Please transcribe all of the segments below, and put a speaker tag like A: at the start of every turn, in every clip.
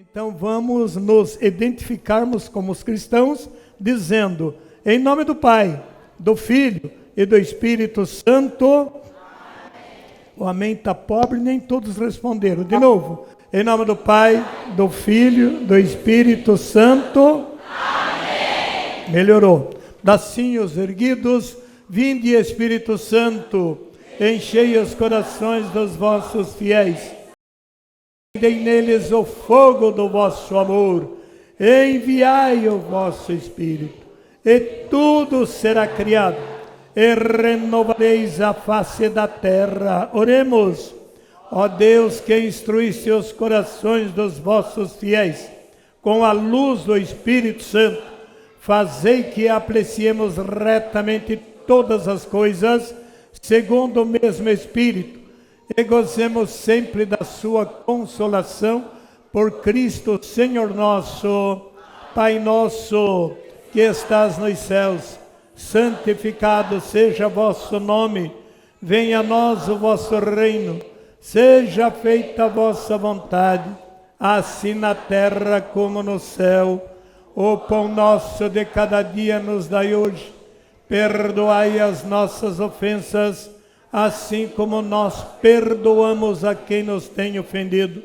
A: Então vamos nos identificarmos como os cristãos, dizendo, em nome do Pai, do Filho e do Espírito Santo. Amém. O amém está pobre, nem todos responderam. De novo, em nome do Pai, do Filho, do Espírito Santo. Amém. Melhorou. Bracinhos erguidos, vinde Espírito Santo, enchei os corações dos vossos fiéis. Dei neles o fogo do vosso amor, enviai o vosso Espírito, e tudo será criado, e renovareis a face da terra. Oremos. Ó Deus, que instruísse os corações dos vossos fiéis, com a luz do Espírito Santo, fazei que apreciemos retamente todas as coisas, segundo o mesmo Espírito, e gozemos sempre da sua consolação, por Cristo Senhor nosso. Pai nosso, que estás nos céus, santificado seja vosso nome, venha a nós o vosso reino, seja feita a vossa vontade, assim na terra como no céu. O pão nosso de cada dia nos dai hoje, perdoai as nossas ofensas, assim como nós perdoamos a quem nos tem ofendido.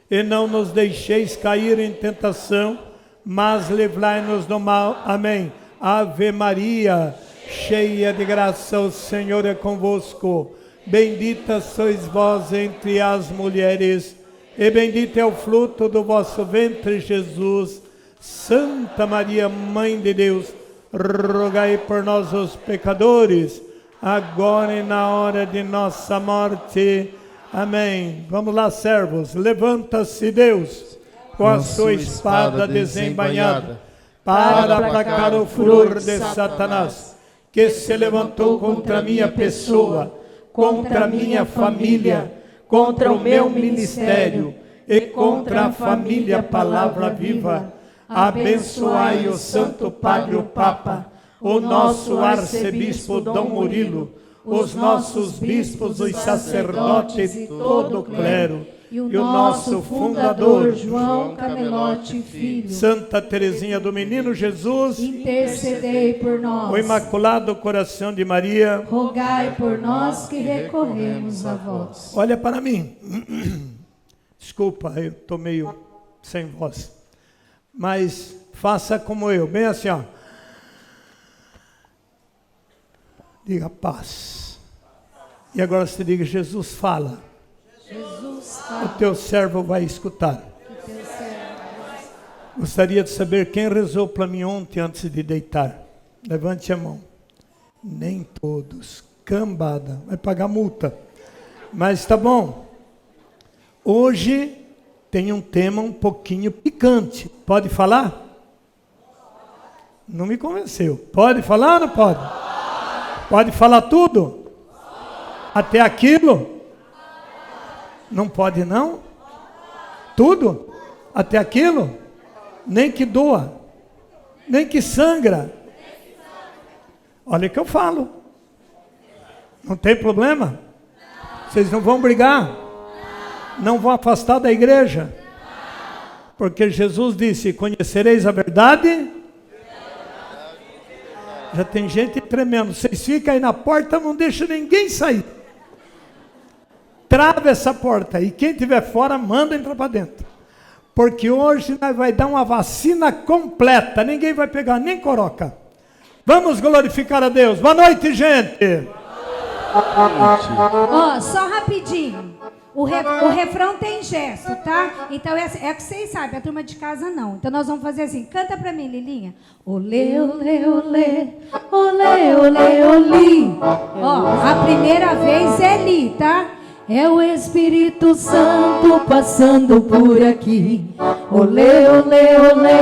A: E não nos deixeis cair em tentação, mas livrai-nos do mal. Amém. Ave Maria, cheia de graça, o Senhor é convosco. Bendita sois vós entre as mulheres, e bendito é o fruto do vosso ventre, Jesus. Santa Maria, Mãe de Deus, rogai por nós os pecadores, agora e na hora de nossa morte. Amém. Vamos lá, servos. Levanta-se Deus com a sua espada desembainhada para aplacar o furor de Satanás, que se levantou contra a minha pessoa, contra a minha família, contra o meu ministério e contra a família Palavra Viva. Abençoai o Santo Padre, o Papa, o nosso arcebispo Dom Murilo, os nossos bispos, os sacerdotes e todo o clero, e o nosso fundador, João Camelote Filho. Santa Teresinha do Menino Jesus, intercedei por nós. O Imaculado Coração de Maria, rogai por nós que recorremos a vós. Olha para mim. Desculpa, eu estou meio sem voz. Mas faça como eu, bem assim, ó. Diga paz. E agora você diga, Jesus fala. Jesus fala. O teu servo vai escutar. Gostaria de saber quem rezou para mim ontem antes de deitar. Levante a mão. Nem todos. Cambada. Vai pagar multa. Mas tá bom. Hoje tem um tema um pouquinho picante. Pode falar? Não me convenceu. Pode falar ou não pode? Pode falar tudo? Até aquilo? Não pode não? Tudo? Até aquilo? Nem que doa? Nem que sangra? Olha que eu falo. Não tem problema? Vocês não vão brigar? Não vão afastar da igreja? Porque Jesus disse, conhecereis a verdade? Já tem gente tremendo. Vocês ficam aí na porta, não deixam ninguém sair. Trava essa porta e quem estiver fora, manda entrar para dentro. Porque hoje nós vai dar uma vacina completa. Ninguém vai pegar nem coroca. Vamos glorificar a Deus. Boa noite, gente.
B: Ó, só rapidinho. O refrão tem gesto, tá? Então é que vocês sabem, a turma de casa não. Então nós vamos fazer assim, canta pra mim, Lilinha. Olê, olê, olê, olê, olê, olê. Ó, a primeira vez é li, tá? É o Espírito Santo passando por aqui. Olê, olê, olê,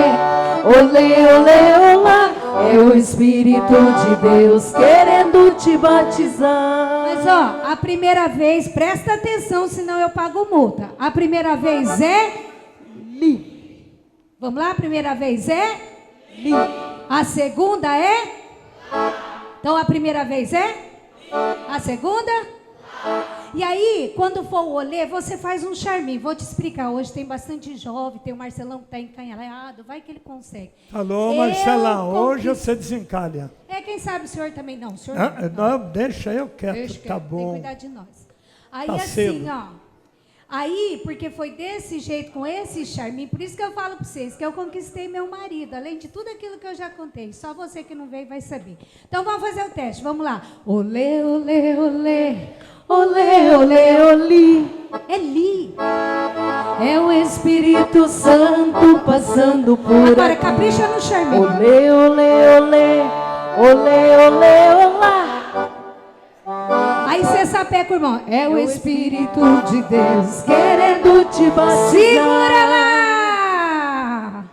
B: olê, olê, olá. É o Espírito de Deus querendo te batizar. Mas ó, a primeira vez, presta atenção, senão eu pago multa. A primeira vez é li. Vamos lá? A primeira vez é li. A segunda é? Então a primeira vez é? A segunda? E aí, quando for o olê, você faz um charminho. Vou te explicar. Hoje tem bastante jovem, tem o Marcelão que está encanhalado. Vai que ele consegue.
A: Alô, Marcelão, hoje você desencalha.
B: Quem sabe o senhor também não. O senhor
A: não, deixa eu quieto,
B: deixa
A: tá bom.
B: Tem que cuidar de nós. Aí
A: tá
B: assim,
A: cedo.
B: ó. Aí, porque foi desse jeito, com esse charminho, por isso que eu falo para vocês, que eu conquistei meu marido, além de tudo aquilo que eu já contei. Só você que não veio vai saber. Então, vamos fazer o teste, vamos lá. Olê, olê, olê, olê, olê, olê. É li.
C: É o Espírito Santo passando por
B: Agora,
C: aqui.
B: capricha no charminho.
C: Olê, olê, olê, olê, olê, olá.
B: Aí você sapeca o irmão. É o Espírito de Deus
C: querendo te batizar.
B: Segura lá!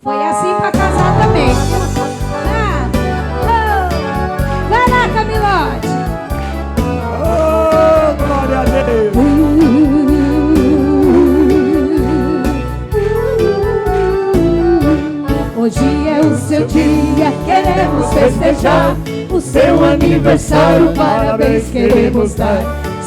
B: Foi assim pra casar também. Vai lá, Camilote.
A: Oh, glória a Deus.
C: Hoje é o seu dia, queremos festejar o seu aniversário, parabéns queremos dar.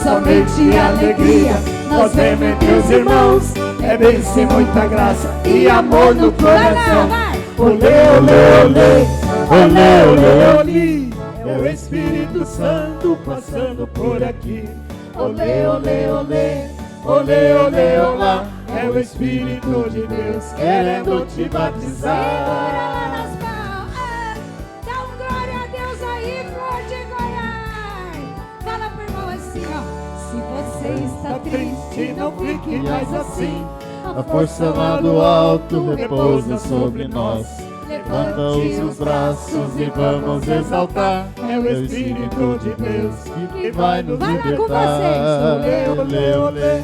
C: Somente alegria, nós vemos entre os irmãos, é bênção, muita graça e amor no coração. Olê, olê, olê, olê, olê, olê.
A: É o Espírito Santo passando por aqui.
C: Olê, olê, olê, olê, olê, olá.
A: É o Espírito de Deus
C: querendo te
B: Segura
C: batizar.
B: lá nas palmas. Dá um glória a Deus aí, Flor de Goiás. Fala pro irmão assim, ó. Se você está triste, não fique mais assim.
C: A força lá do alto repousa sobre nós. Levanta os braços e vamos exaltar.
A: É o Espírito de Deus
C: que vai nos
B: Vai lá com
C: libertar.
B: vocês.
A: Olê, olê, olê.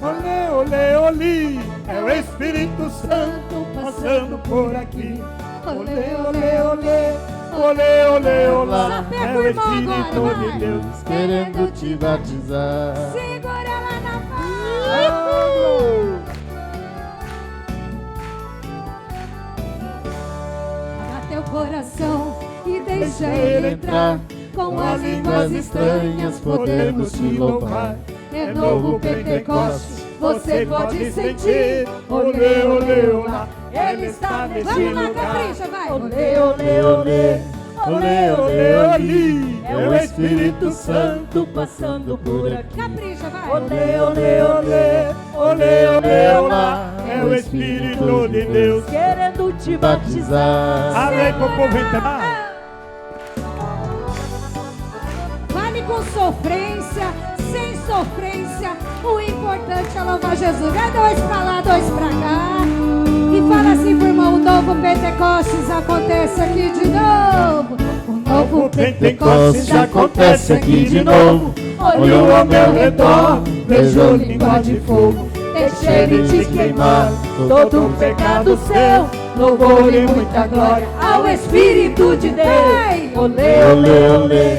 A: Olê, olê, olê. É o Espírito Santo passando por aqui. Olê, olê, olê. Olê, olê, olá.
B: Sapeca
A: É
B: o
A: o
B: irmão
A: Espírito
B: agora,
A: de
B: vai.
A: Deus.
C: Querendo te batizar.
B: Segura lá na palma. Abra teu coração e deixa ele entrar. Com as línguas estranhas podemos te louvar. É novo Pentecostes, você pode sentir.
A: Olê, olê, olá.
B: Ele está nesse
A: Vamos lá,
B: lugar.
A: capricha,
B: vai.
C: Olê, olê, olê. Olê, olê, olê.
A: É o Espírito
C: Santo passando por aqui.
B: Capricha, vai.
C: Olê, olê, olê.
A: Olê, olê, olá. É o Espírito de Deus.
C: Querendo te batizar.
A: Abre aí pro povo entrar.
B: Vale com sofrência, sem sofrência. O importante é louvar Jesus. Vai dois pra lá, dois pra cá. E fala assim pro irmão, o novo Pentecostes acontece aqui de novo. O novo
C: Pentecostes acontece aqui de novo. Olho ao meu redor, vejo língua de fogo. Deixa ele te queimar, todo o pecado seu. Louvor e muita glória ao Espírito de Deus. Olê, olê, olê,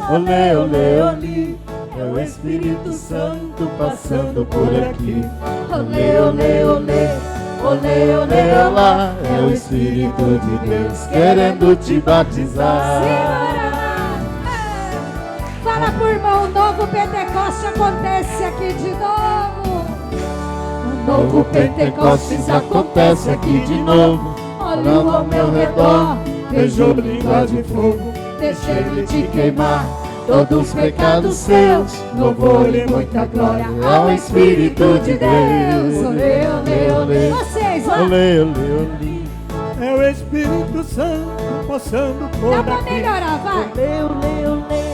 C: olê, olê, olê. É o Espírito Santo passando por aqui. Olê, olê, olê, olê, olê, olá. É o Espírito de Deus querendo te batizar.
B: Segura lá. Fala pro irmão, o novo Pentecostes acontece aqui de novo.
C: O novo Pentecostes acontece aqui de novo. Olho ao meu redor, vejo línguas de fogo. Deixa ele te queimar, todos os pecados seus. Louvor e muita glória ao Espírito de Deus. Olê, olê, olê.
B: Vocês lá.
C: Olê, olê, olê.
A: É o Espírito Santo passando por
B: Dá pra
A: aqui.
B: melhorar, vai.
C: Olê, olê, olê.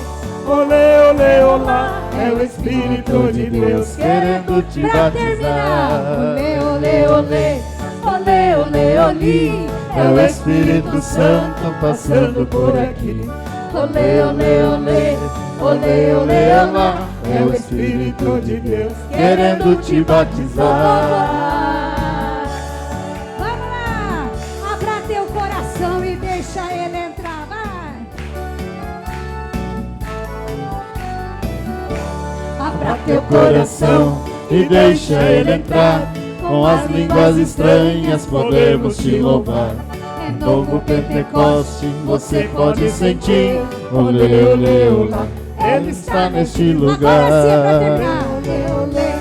A: Olê, olê, olá. É o Espírito de Deus.
C: Querendo te
B: Pra terminar.
C: batizar.
B: Olê, olê, olê. Olê, olê, olê.
C: É o Espírito Santo passando por aqui. Olê, olê, olê. Olê, olê, olá. É o Espírito de Deus querendo te batizar.
B: Vamos lá. Abra teu coração e deixa ele entrar, vai.
C: Abra teu coração e deixa ele entrar. Com as línguas estranhas podemos te louvar.
B: É
C: Novo Pentecoste você pode sentir. Olê, olê, olá. Ele está neste lugar.
B: Agora sim é pra terminar.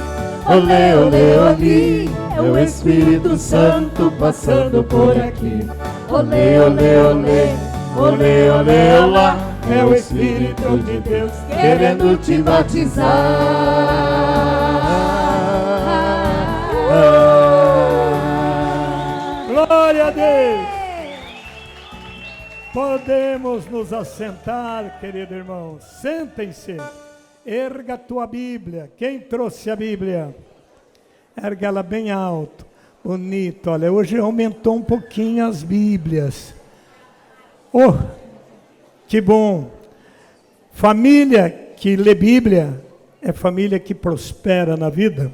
C: Olê, olê, olê, é o Espírito Santo passando por aqui. Olê, olê, olê, olê, olê, olá, é o Espírito de Deus querendo te batizar.
A: Glória a Deus! Podemos nos assentar, querido irmão. Sentem-se. Erga a tua Bíblia. Quem trouxe a Bíblia? Erga ela bem alto. Bonito. Olha, hoje aumentou um pouquinho as Bíblias. Oh, que bom. Família que lê Bíblia é família que prospera na vida.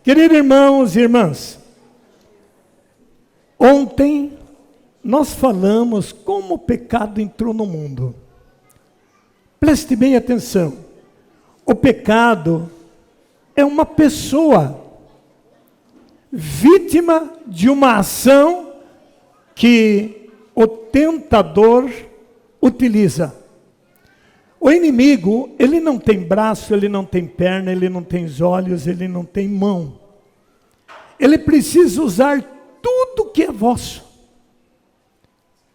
A: Queridos irmãos e irmãs, ontem nós falamos como o pecado entrou no mundo. Preste bem atenção. O pecado é uma pessoa vítima de uma ação que o tentador utiliza. O inimigo, ele não tem braço, ele não tem perna, ele não tem olhos, ele não tem mão. Ele precisa usar tudo que é vosso.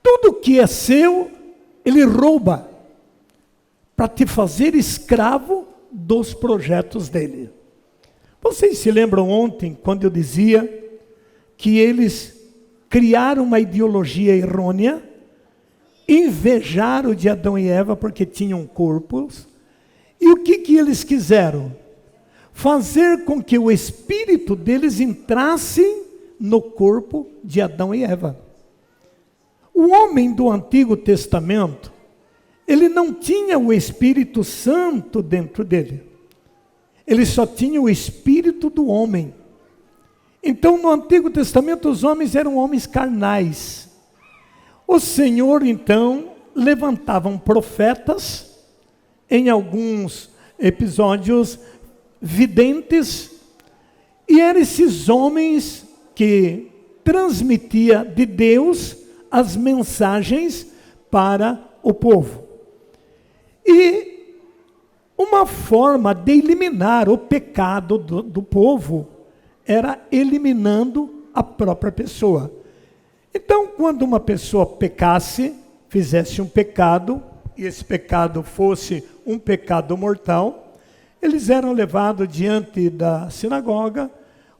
A: Tudo que é seu, ele rouba para te fazer escravo dos projetos dele. Vocês se lembram ontem, quando eu dizia que eles criaram uma ideologia errônea, invejaram de Adão e Eva porque tinham corpos, e o que eles quiseram? Fazer com que o espírito deles entrasse no corpo de Adão e Eva. O homem do Antigo Testamento, ele não tinha o Espírito Santo dentro dele. Ele só tinha o Espírito do homem. Então, no Antigo Testamento, os homens eram homens carnais. O Senhor, então, levantavam profetas, em alguns episódios, videntes, e eram esses homens que transmitiam de Deus as mensagens para o povo. E uma forma de eliminar o pecado do povo era eliminando a própria pessoa. Então, quando uma pessoa pecasse, fizesse um pecado, e esse pecado fosse um pecado mortal, eles eram levados diante da sinagoga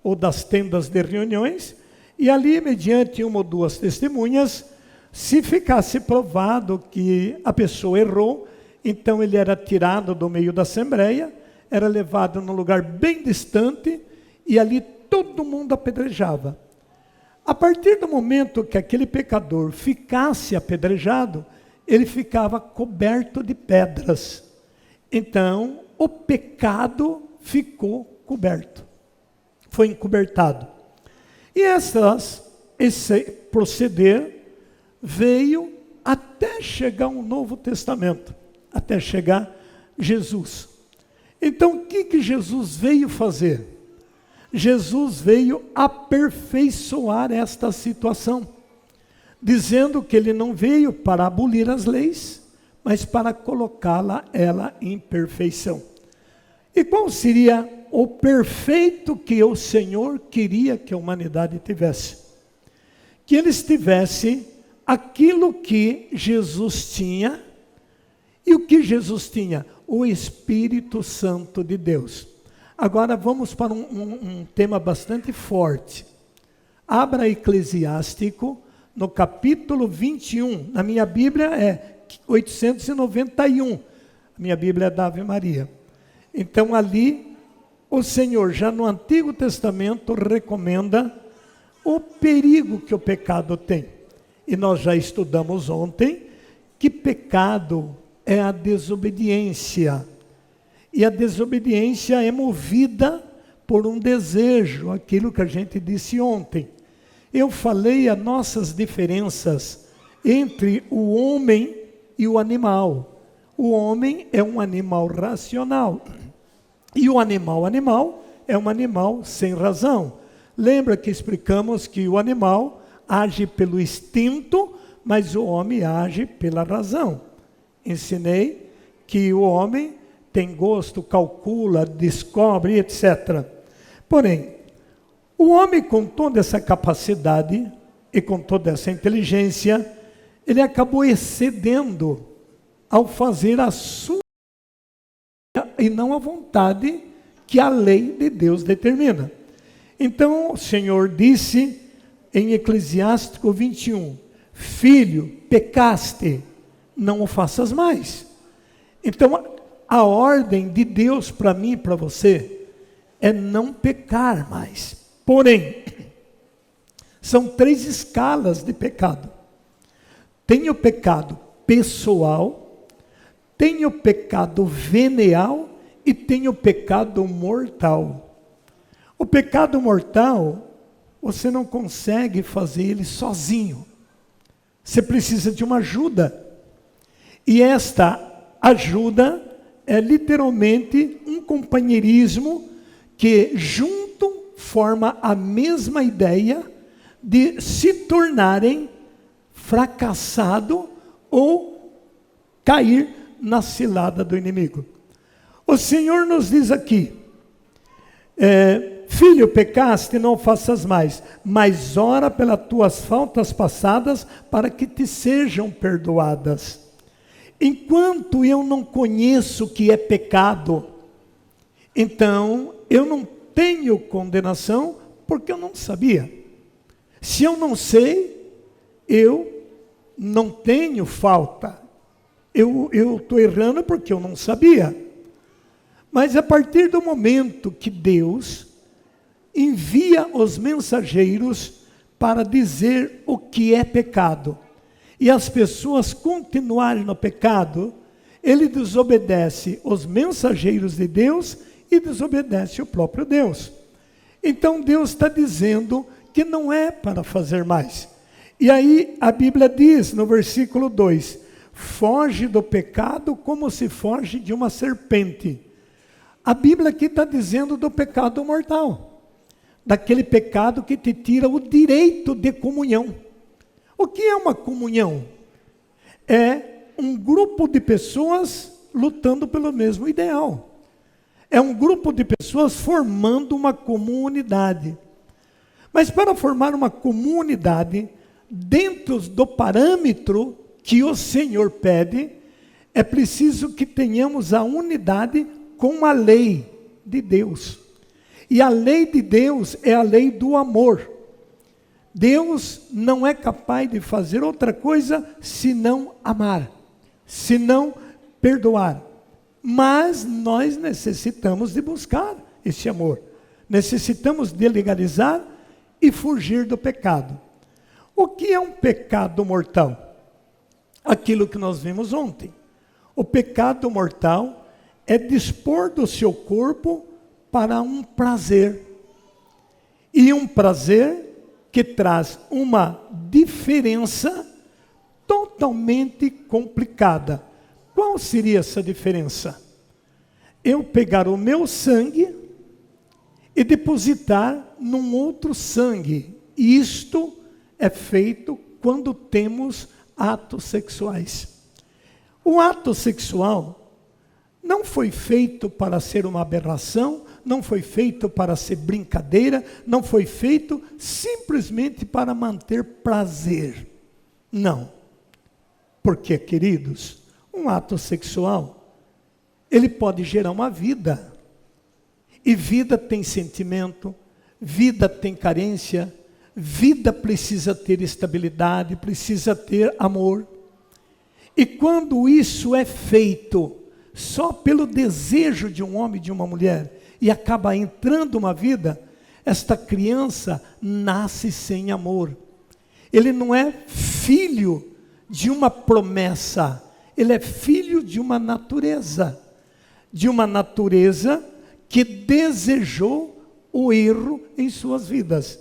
A: ou das tendas de reuniões, e ali, mediante uma ou duas testemunhas, se ficasse provado que a pessoa errou, então ele era tirado do meio da assembleia, era levado num lugar bem distante, e ali todo mundo apedrejava. A partir do momento que aquele pecador ficasse apedrejado, ele ficava coberto de pedras. Então, o pecado ficou coberto, foi encobertado. E esse proceder veio até chegar um Novo Testamento, até chegar Jesus. Então, o que Jesus veio fazer? Jesus veio aperfeiçoar esta situação, dizendo que ele não veio para abolir as leis, mas para colocá-la ela em perfeição. E qual seria o perfeito que o Senhor queria que a humanidade tivesse? Que eles tivessem aquilo que Jesus tinha. E o que Jesus tinha? O Espírito Santo de Deus. Agora vamos para um tema bastante forte. Abra Eclesiástico, no capítulo 21. Na minha Bíblia é 891. A minha Bíblia é da Ave Maria. Então ali, o Senhor, já no Antigo Testamento, recomenda o perigo que o pecado tem. E nós já estudamos ontem que pecado é a desobediência. E a desobediência é movida por um desejo, aquilo que a gente disse ontem. Eu falei as nossas diferenças entre o homem e o animal. O homem é um animal racional. E o animal é um animal sem razão. Lembra que explicamos que o animal age pelo instinto, mas o homem age pela razão. Ensinei que o homem tem gosto, calcula, descobre, etc. Porém, o homem com toda essa capacidade e com toda essa inteligência, ele acabou excedendo ao fazer a sua e não a vontade que a lei de Deus determina. Então o Senhor disse em Eclesiástico 21, filho, pecaste, não o faças mais. Então a ordem de Deus para mim e para você é não pecar mais. Porém, são 3 escalas de pecado. Tem o pecado pessoal, tem o pecado venial e tem o pecado mortal. O pecado mortal, você não consegue fazer ele sozinho. Você precisa de uma ajuda. E esta ajuda é literalmente um companheirismo que junto forma a mesma ideia de se tornarem fracassado ou cair na cilada do inimigo. O Senhor nos diz aqui, filho, pecaste, não faças mais, mas ora pelas tuas faltas passadas para que te sejam perdoadas. Enquanto eu não conheço o que é pecado, então eu não tenho condenação porque eu não sabia. Se eu não sei, eu não tenho falta. Eu estou errando porque eu não sabia. Mas a partir do momento que Deus envia os mensageiros para dizer o que é pecado, e as pessoas continuarem no pecado, ele desobedece os mensageiros de Deus e desobedece o próprio Deus. Então Deus está dizendo que não é para fazer mais. E aí a Bíblia diz no versículo 2, foge do pecado como se foge de uma serpente. A Bíblia aqui está dizendo do pecado mortal, daquele pecado que te tira o direito de comunhão. O que é uma comunhão? É um grupo de pessoas lutando pelo mesmo ideal. É um grupo de pessoas formando uma comunidade. Mas para formar uma comunidade, dentro do parâmetro que o Senhor pede, é preciso que tenhamos a unidade com a lei de Deus. E a lei de Deus é a lei do amor. Deus não é capaz de fazer outra coisa senão amar, senão perdoar. Mas nós necessitamos de buscar esse amor. Necessitamos de legalizar e fugir do pecado. O que é um pecado mortal? Aquilo que nós vimos ontem. O pecado mortal é dispor do seu corpo para um prazer. E um prazer que traz uma diferença totalmente complicada. Qual seria essa diferença? Eu pegar o meu sangue e depositar num outro sangue. Isto é feito quando temos atos sexuais. O ato sexual não foi feito para ser uma aberração, não foi feito para ser brincadeira, não foi feito simplesmente para manter prazer. Não. Porque, queridos, um ato sexual, ele pode gerar uma vida. E vida tem sentimento, vida tem carência, vida precisa ter estabilidade, precisa ter amor. E quando isso é feito só pelo desejo de um homem e de uma mulher, e acaba entrando uma vida, esta criança nasce sem amor. Ele não é filho de uma promessa, ele é filho de uma natureza que desejou o erro em suas vidas.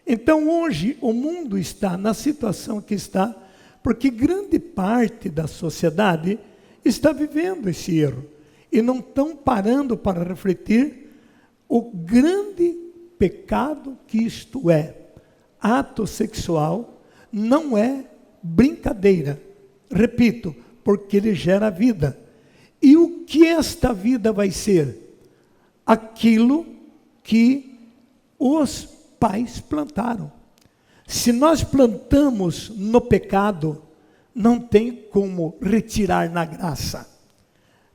A: Então hoje o mundo está na situação que está, porque grande parte da sociedade está vivendo esse erro. E não estão parando para refletir o grande pecado que isto é. Ato sexual não é brincadeira. Repito, porque ele gera vida. E o que esta vida vai ser? Aquilo que os pais plantaram. Se nós plantamos no pecado, não tem como retirar na graça.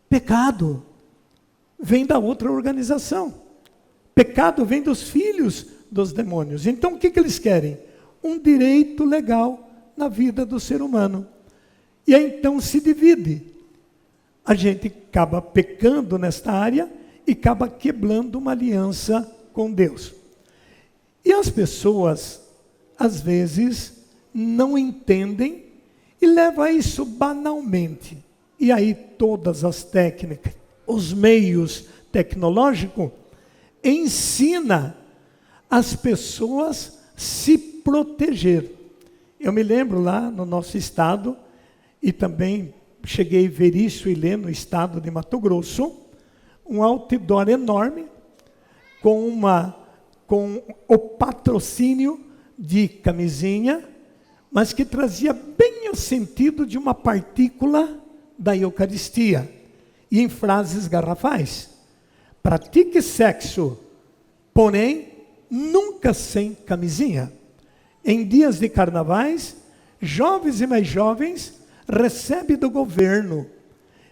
A: Pecado vem da outra organização. Pecado vem dos filhos dos demônios. Então o que eles querem? Um direito legal na vida do ser humano. E aí então se divide. A gente acaba pecando nesta área e acaba quebrando uma aliança com Deus. E as pessoas, às vezes, não entendem e levam isso banalmente. E aí todas as técnicas, os meios tecnológicos, ensina as pessoas se proteger. Eu me lembro lá no nosso estado, e também cheguei a ver isso e ler no estado de Mato Grosso, um outdoor enorme, com o patrocínio de camisinha, mas que trazia bem o sentido de uma partícula da Eucaristia, e em frases garrafais. Pratique sexo, porém, nunca sem camisinha. Em dias de carnavais, jovens e mais jovens recebem do governo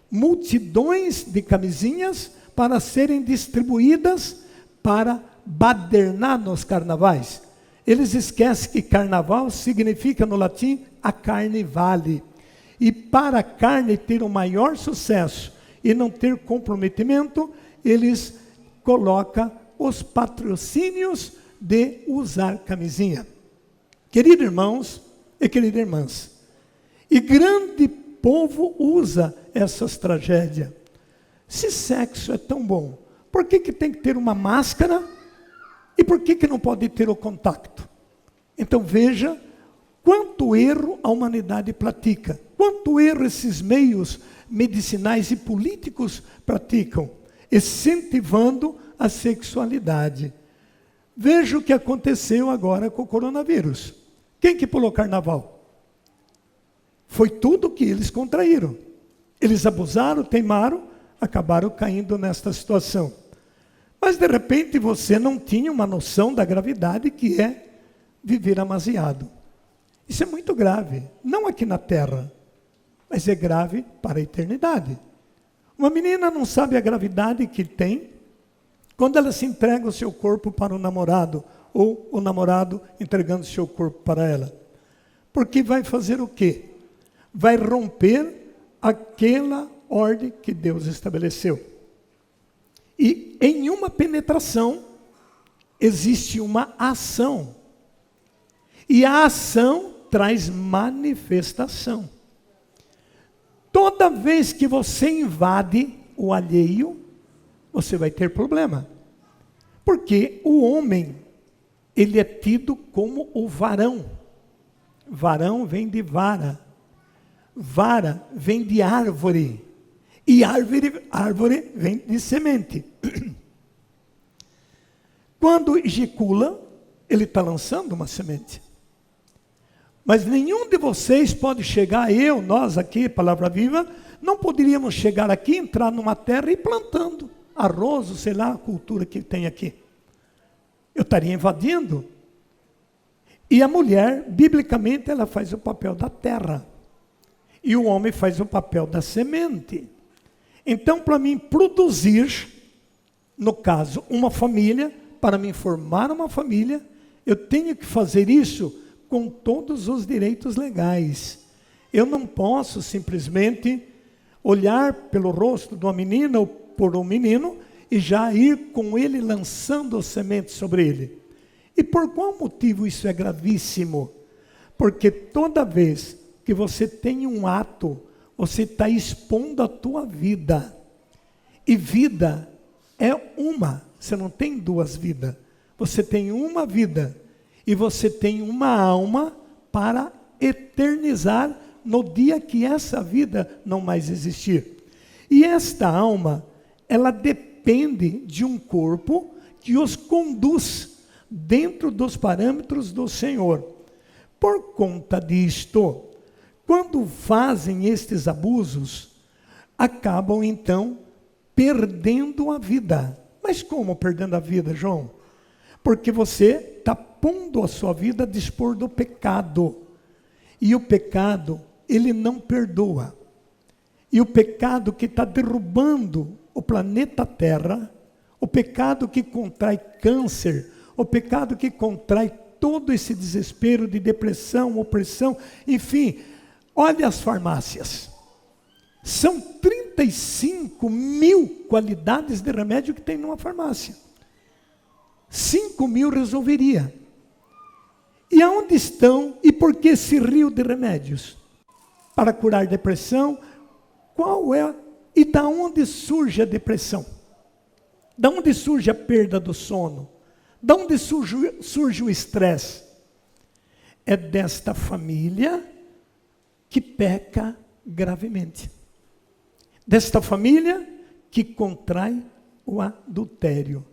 A: multidões de camisinhas para serem distribuídas para badernar nos carnavais. Eles esquecem que carnaval significa no latim a carne vale. E para a carne ter um maior sucesso e não ter comprometimento, eles colocam os patrocínios de usar camisinha. Queridos irmãos e queridas irmãs, e grande povo usa essas tragédias. Se sexo é tão bom, por que tem que ter uma máscara? E por que não pode ter o contato? Então veja quanto erro a humanidade pratica, quanto erro esses meios medicinais e políticos praticam, incentivando a sexualidade. Veja o que aconteceu agora com o coronavírus. Quem que pulou carnaval? Foi tudo que eles contraíram. Eles abusaram, teimaram, acabaram caindo nesta situação. Mas de repente você não tinha uma noção da gravidade que é viver amasiado. Isso é muito grave, não aqui na terra, mas é grave para a eternidade. Uma menina não sabe a gravidade que tem quando ela se entrega o seu corpo para o namorado, ou o namorado entregando o seu corpo para ela. Porque vai fazer o quê? Vai romper aquela ordem que Deus estabeleceu. E em uma penetração existe uma ação. E a ação traz manifestação. Toda vez que você invade o alheio, você vai ter problema. Porque o homem, ele é tido como o varão. Varão vem de vara. Vara vem de árvore. E árvore vem de semente. Quando ejacula, ele está lançando uma semente. Mas nenhum de vocês pode chegar, nós aqui, Palavra Viva, não poderíamos chegar aqui, entrar numa terra e ir plantando arroz, sei lá, a cultura que tem aqui. Eu estaria invadindo. E a mulher, biblicamente, ela faz o papel da terra. E o homem faz o papel da semente. Então, para mim produzir, no caso, uma família, para mim formar uma família, eu tenho que fazer isso com todos os direitos legais. Eu não posso simplesmente olhar pelo rosto de uma menina ou por um menino e já ir com ele lançando sementes sobre ele. E por qual motivo isso é gravíssimo? Porque toda vez que você tem um ato, você está expondo a tua vida. E vida é uma, você não tem duas vidas. Você tem uma vida. E você tem uma alma para eternizar no dia que essa vida não mais existir. E esta alma, ela depende de um corpo que os conduz dentro dos parâmetros do Senhor. Por conta disto, quando fazem estes abusos, acabam então perdendo a vida. Mas como perdendo a vida, João? Porque você está pondo a sua vida a dispor do pecado. E o pecado, ele não perdoa. E o pecado que está derrubando o planeta Terra, o pecado que contrai câncer, o pecado que contrai todo esse desespero de depressão, opressão, enfim, olha as farmácias. São 35 mil qualidades de remédio que tem numa farmácia. 5 mil resolveria. E aonde estão e por que esse rio de remédios? Para curar depressão, qual é e da onde surge a depressão? Da onde surge a perda do sono? Da onde surge o estresse? É desta família que peca gravemente. Desta família que contrai o adultério.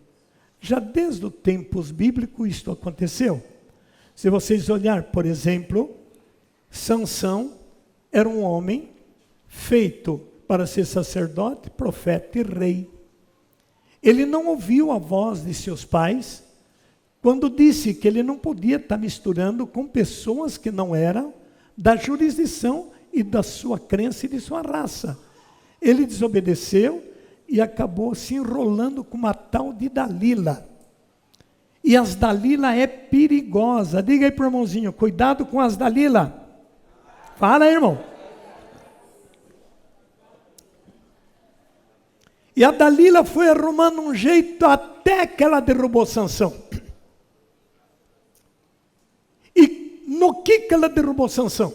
A: Já desde os tempos bíblicos isto aconteceu. Se vocês olharem, por exemplo, Sansão era um homem feito para ser sacerdote, profeta e rei. Ele não ouviu a voz de seus pais quando disse que ele não podia estar misturando com pessoas que não eram da jurisdição e da sua crença e de sua raça. Ele desobedeceu e acabou se enrolando com uma tal de Dalila. E as Dalila é perigosa. Diga aí para o irmãozinho, cuidado com as Dalila. Fala aí, irmão. E a Dalila foi arrumando um jeito até que ela derrubou Sansão. E no que ela derrubou Sansão?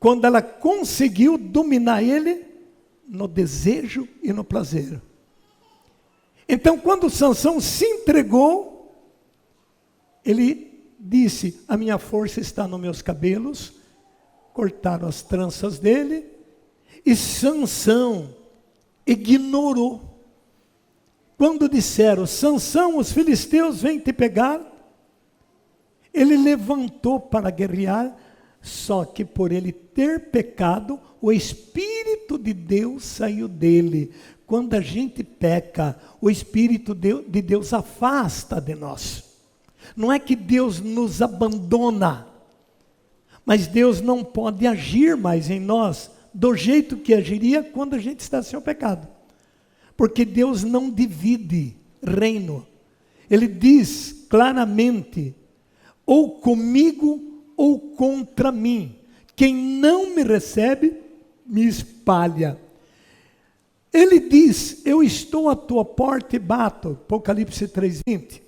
A: Quando ela conseguiu dominar ele no desejo e no prazer. Então, quando Sansão se entregou, ele disse, a minha força está nos meus cabelos. Cortaram as tranças dele. E Sansão ignorou. Quando disseram, Sansão, os filisteus vêm te pegar, ele levantou para guerrear, só que por ele ter pecado, o Espírito de Deus saiu dele. Quando a gente peca, o Espírito de Deus afasta de nós. Não é que Deus nos abandona, mas Deus não pode agir mais em nós do jeito que agiria quando a gente está sem o pecado. Porque Deus não divide reino. Ele diz claramente, ou comigo ou contra mim. Quem não me recebe, me espalha. Ele diz, eu estou à tua porta e bato. Apocalipse 3:20.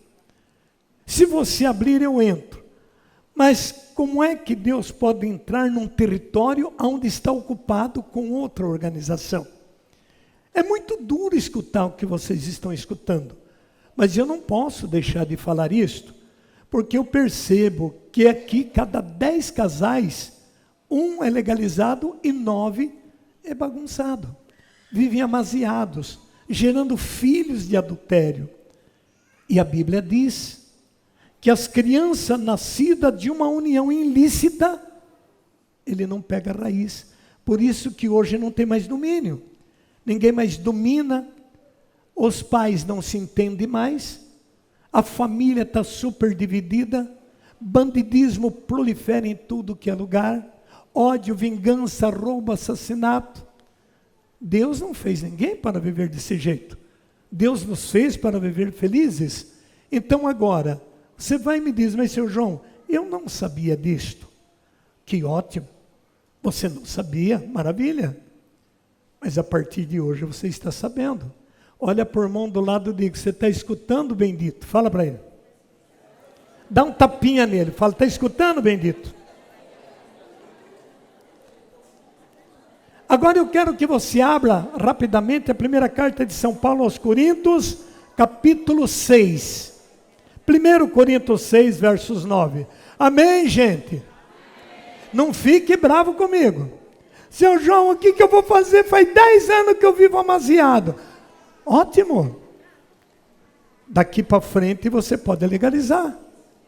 A: Se você abrir, eu entro. Mas como é que Deus pode entrar num território onde está ocupado com outra organização? É muito duro escutar o que vocês estão escutando. Mas eu não posso deixar de falar isto, porque eu percebo que aqui, cada 10 casais, 1 é legalizado e 9 é bagunçado. Vivem amaziados, gerando filhos de adultério. E a Bíblia diz que as crianças nascidas de uma união ilícita, ele não pega raiz. Por isso que hoje não tem mais domínio. Ninguém mais domina, os pais não se entendem mais, a família está super dividida, bandidismo prolifera em tudo que é lugar, ódio, vingança, roubo, assassinato. Deus não fez ninguém para viver desse jeito. Deus nos fez para viver felizes. Então agora, você vai e me diz, mas seu João, eu não sabia disto. Que ótimo. Você não sabia? Maravilha. Mas a partir de hoje você está sabendo. Olha por mão do lado e diga, você está escutando, bendito? Fala para ele. Dá um tapinha nele. Fala, está escutando, bendito? Agora eu quero que você abra rapidamente a primeira carta de São Paulo aos Coríntios, capítulo 6. 1 Coríntios 6, versos 9. Amém, gente? Não fique bravo comigo. Seu João, o que eu vou fazer? Faz 10 anos que eu vivo amaziado. Ótimo. Daqui para frente você pode legalizar.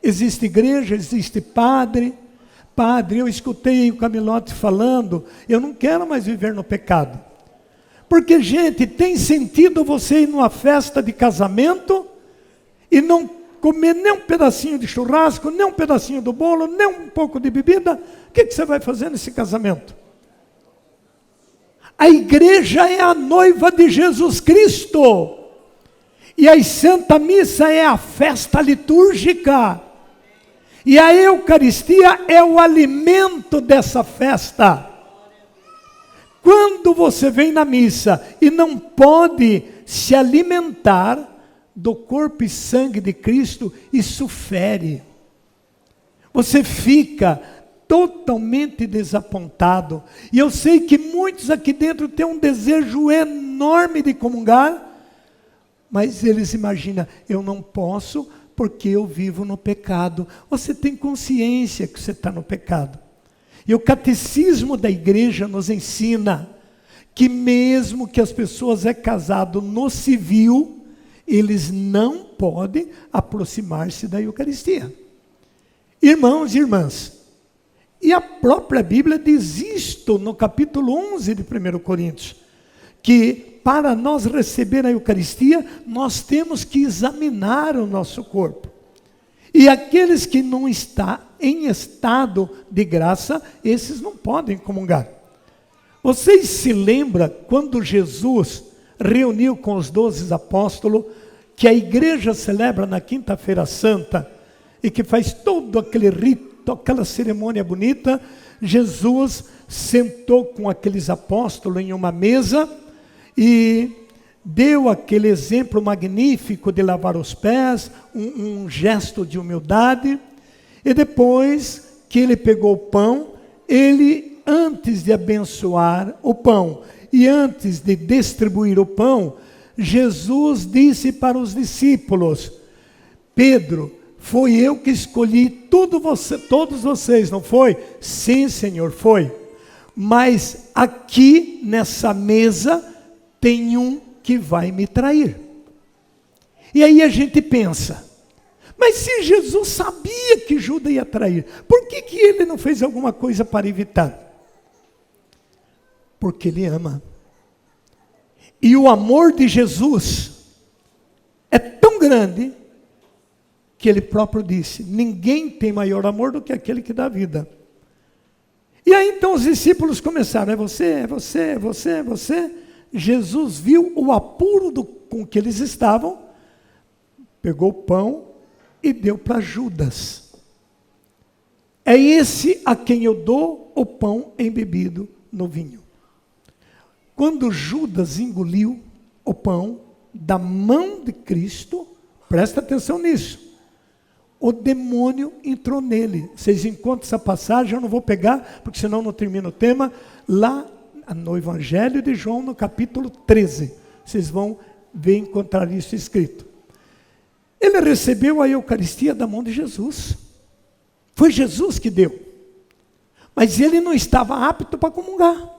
A: Existe igreja, existe padre. Padre, eu escutei o Camilote falando, eu não quero mais viver no pecado. Porque, gente, tem sentido você ir numa festa de casamento e não comer nem um pedacinho de churrasco, nem um pedacinho do bolo, nem um pouco de bebida? O que você vai fazer nesse casamento? A igreja é a noiva de Jesus Cristo. E a Santa Missa é a festa litúrgica. E a Eucaristia é o alimento dessa festa. Quando você vem na missa e não pode se alimentar do corpo e sangue de Cristo, isso fere. Você fica totalmente desapontado. E eu sei que muitos aqui dentro têm um desejo enorme de comungar, mas eles imaginam, eu não posso porque eu vivo no pecado. Você tem consciência que você está no pecado. E o catecismo da igreja nos ensina que mesmo que as pessoas é casado no civil, eles não podem aproximar-se da Eucaristia. Irmãos e irmãs, e a própria Bíblia diz isto no capítulo 11 de 1 Coríntios, que para nós receber a Eucaristia, nós temos que examinar o nosso corpo. E aqueles que não estão em estado de graça, esses não podem comungar. Vocês se lembram quando Jesus reuniu com os 12 apóstolos, que a igreja celebra na quinta-feira santa, e que faz todo aquele rito, aquela cerimônia bonita? Jesus sentou com aqueles apóstolos em uma mesa, e deu aquele exemplo magnífico de lavar os pés, um gesto de humildade. E depois que ele pegou o pão, ele, antes de abençoar o pão e antes de distribuir o pão, Jesus disse para os discípulos: Pedro, foi eu que escolhi todos vocês, não foi? Sim, Senhor, foi. Mas aqui nessa mesa tem um que vai me trair. E aí a gente pensa, mas se Jesus sabia que Judas ia trair, por que ele não fez alguma coisa para evitar? Porque ele ama. E o amor de Jesus é tão grande, que ele próprio disse, ninguém tem maior amor do que aquele que dá vida. E aí então os discípulos começaram, é você. Jesus viu o apuro com que eles estavam, pegou o pão e deu para Judas. É esse a quem eu dou o pão embebido no vinho. Quando Judas engoliu o pão da mão de Cristo, presta atenção nisso, o demônio entrou nele. Vocês encontram essa passagem, eu não vou pegar, porque senão não termina o tema, lá no Evangelho de João, no capítulo 13. Vocês vão ver, encontrar isso escrito. Ele recebeu a Eucaristia da mão de Jesus. Foi Jesus que deu. Mas ele não estava apto para comungar.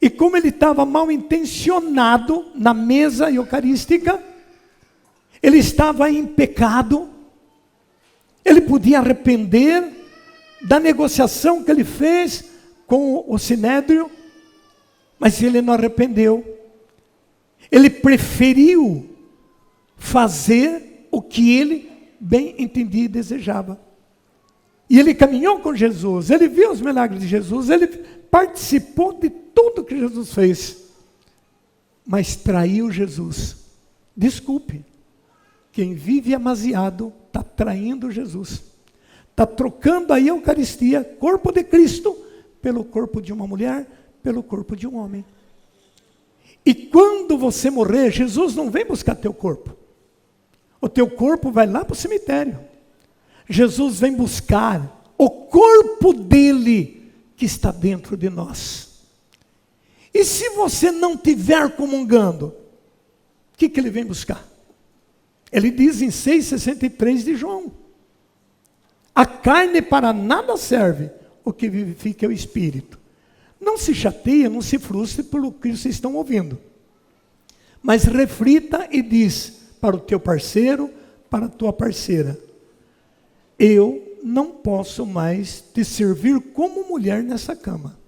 A: E como ele estava mal intencionado na mesa eucarística, ele estava em pecado, ele podia arrepender da negociação que ele fez com o Sinédrio, mas ele não arrependeu. Ele preferiu fazer o que ele bem entendia e desejava. E ele caminhou com Jesus, ele viu os milagres de Jesus, ele participou de tudo que Jesus fez, mas traiu Jesus. Desculpe, quem vive amaziado está traindo Jesus, está trocando a Eucaristia, corpo de Cristo, pelo corpo de uma mulher, pelo corpo de um homem. E quando você morrer, Jesus não vem buscar teu corpo. O teu corpo vai lá para o cemitério. Jesus vem buscar o corpo dele que está dentro de nós. E se você não estiver comungando, o que ele vem buscar? Ele diz em 6,63 de João: a carne para nada serve, o que vivifica é o Espírito. Não se chateia, não se frustre pelo que vocês estão ouvindo. Mas reflita e diz para o teu parceiro, para a tua parceira: eu não posso mais te servir como mulher nessa cama.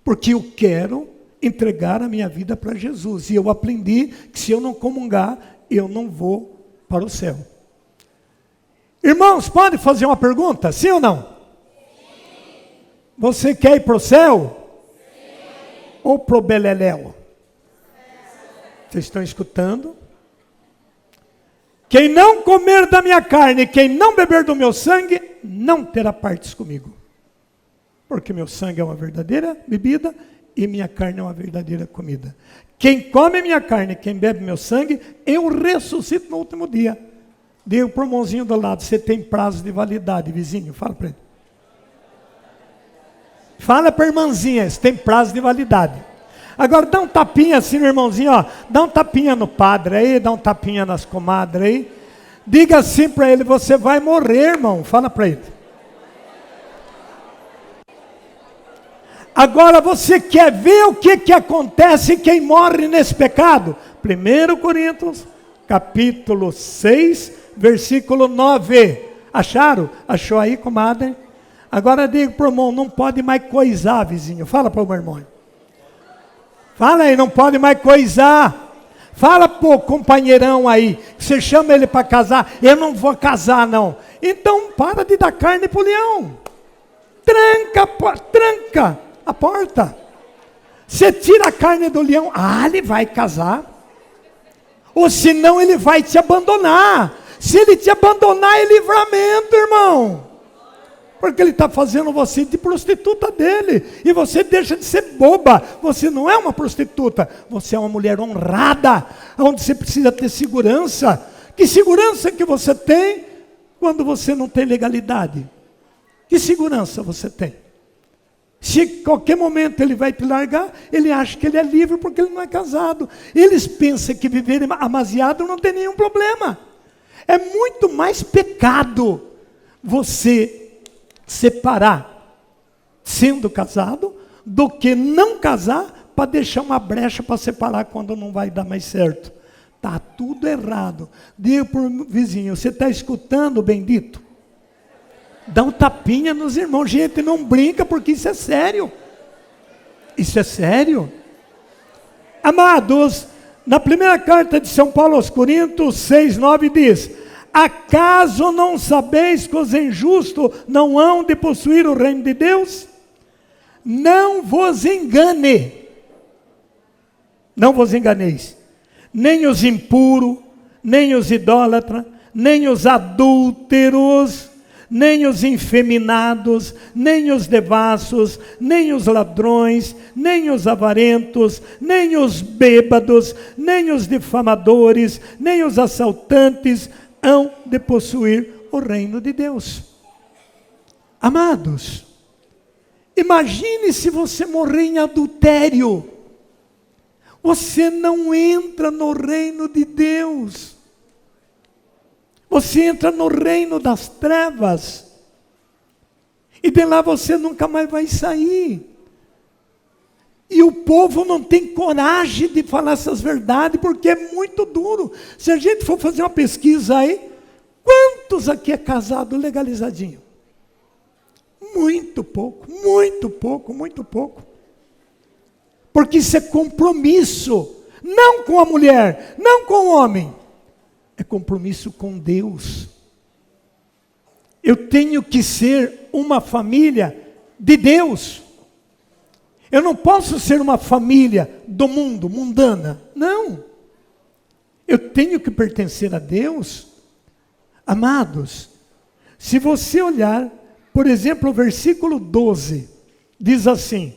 A: Porque eu quero entregar a minha vida para Jesus. E eu aprendi que se eu não comungar, eu não vou para o céu. Irmãos, pode fazer uma pergunta? Sim ou não? Sim. Você quer ir para o céu? Sim. Ou para o beleléu? Vocês estão escutando? Quem não comer da minha carne, quem não beber do meu sangue, não terá partes comigo. Porque meu sangue é uma verdadeira bebida e minha carne é uma verdadeira comida. Quem come minha carne, quem bebe meu sangue, eu ressuscito no último dia. Diga para o irmãozinho do lado, você tem prazo de validade, vizinho, fala para ele. Fala para a irmãzinha, você tem prazo de validade. Agora dá um tapinha assim no irmãozinho, ó. Dá um tapinha no padre aí, dá um tapinha nas comadres aí. Diga assim para ele, você vai morrer, irmão. Fala para ele. Agora você quer ver o que acontece quem morre nesse pecado? 1 Coríntios, capítulo 6, versículo 9. Acharam? Achou aí, comadre? Agora diga para o irmão, não pode mais coisar, vizinho. Fala para o meu irmão. Fala aí, não pode mais coisar. Fala para o companheirão aí, que você chama ele para casar. Eu não vou casar, não. Então, para de dar carne para o leão. Tranca a porta. Você tira a carne do leão, ele vai casar. Ou senão ele vai te abandonar. Se ele te abandonar, é livramento, irmão. Porque ele está fazendo você de prostituta dele. E você deixa de ser boba. Você não é uma prostituta. Você é uma mulher honrada. Onde você precisa ter segurança. Que segurança que você tem quando você não tem legalidade? Que segurança você tem? Se em qualquer momento ele vai te largar, ele acha que ele é livre porque ele não é casado. Eles pensam que viver amasiado não tem nenhum problema. É muito mais pecado você separar sendo casado do que não casar para deixar uma brecha para separar quando não vai dar mais certo. Está tudo errado. Diga para o vizinho, você está escutando, bendito? Dá um tapinha nos irmãos. Gente, não brinca porque isso é sério. Isso é sério. Amados, na primeira carta de São Paulo aos Coríntios 6:9 diz: acaso não sabeis que os injustos não hão de possuir o reino de Deus? Não vos engane. Não vos enganeis. Nem os impuros, nem os idólatras, nem os adúlteros, nem os infeminados, nem os devassos, nem os ladrões, nem os avarentos, nem os bêbados, nem os difamadores, nem os assaltantes hão de possuir o reino de Deus. Amados, imagine se você morrer em adultério. Você não entra no reino de Deus. Você entra no reino das trevas. E de lá você nunca mais vai sair. E o povo não tem coragem de falar essas verdades, porque é muito duro. Se a gente for fazer uma pesquisa aí, quantos aqui é casado legalizadinho? Muito pouco, muito pouco, muito pouco. Porque isso é compromisso, não com a mulher, não com o homem. É compromisso com Deus. Eu tenho que ser uma família de Deus. Eu não posso ser uma família do mundo, mundana. Não. Eu tenho que pertencer a Deus. Amados, se você olhar, por exemplo, o versículo 12, diz assim: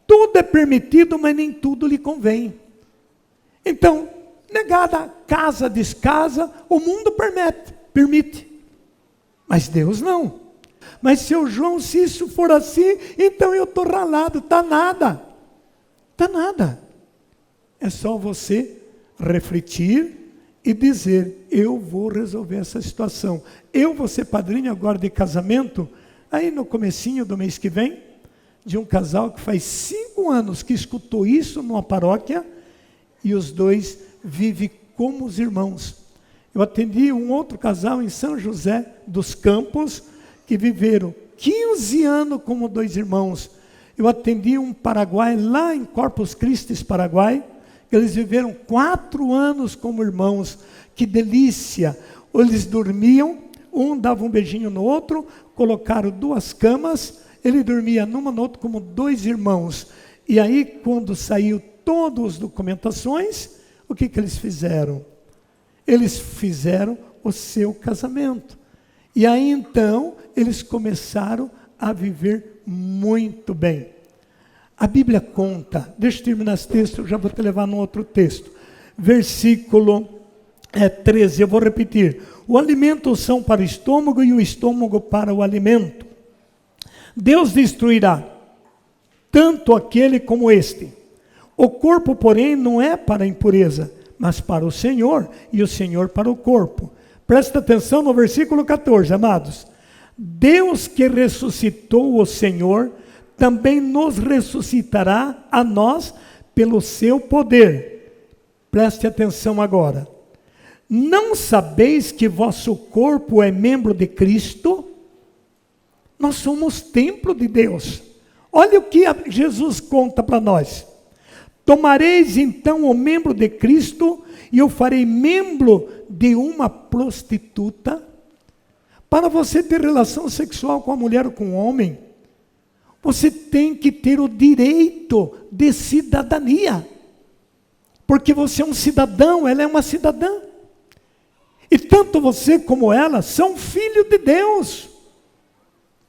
A: tudo é permitido, mas nem tudo lhe convém. Então, negada casa, descasa, o mundo permite. Mas Deus não. Mas, seu João, se isso for assim, então eu estou ralado. Está nada. Está nada. É só você refletir e dizer: eu vou resolver essa situação. Eu vou ser padrinho agora de casamento, aí no comecinho do mês que vem, de um casal que faz 5 anos que escutou isso numa paróquia, e os dois vivem como os irmãos. Eu atendi um outro casal em São José dos Campos, que viveram 15 anos como 2 irmãos. Eu atendi um paraguai lá em Corpus Christi, Paraguai, que eles viveram 4 anos como irmãos. Que delícia! Eles dormiam, um dava um beijinho no outro, colocaram 2 camas, ele dormia numa no outro como 2 irmãos. E aí, quando saiu todas as documentações, o que eles fizeram? Eles fizeram o seu casamento. E aí, então, eles começaram a viver muito bem. A Bíblia conta, deixa eu terminar esse texto, eu já vou te levar num outro texto. Versículo 13, eu vou repetir. O alimento são para o estômago e o estômago para o alimento. Deus destruirá tanto aquele como este. O corpo, porém, não é para a impureza, mas para o Senhor, e o Senhor para o corpo. Presta atenção no versículo 14, amados. Deus que ressuscitou o Senhor, também nos ressuscitará a nós pelo seu poder. Preste atenção agora. Não sabeis que vosso corpo é membro de Cristo? Nós somos templo de Deus. Olha o que Jesus conta para nós. Tomareis então o membro de Cristo e o farei membro de uma prostituta? Para você ter relação sexual com a mulher ou com o homem, você tem que ter o direito de cidadania. Porque você é um cidadão, ela é uma cidadã. E tanto você como ela são filhos de Deus.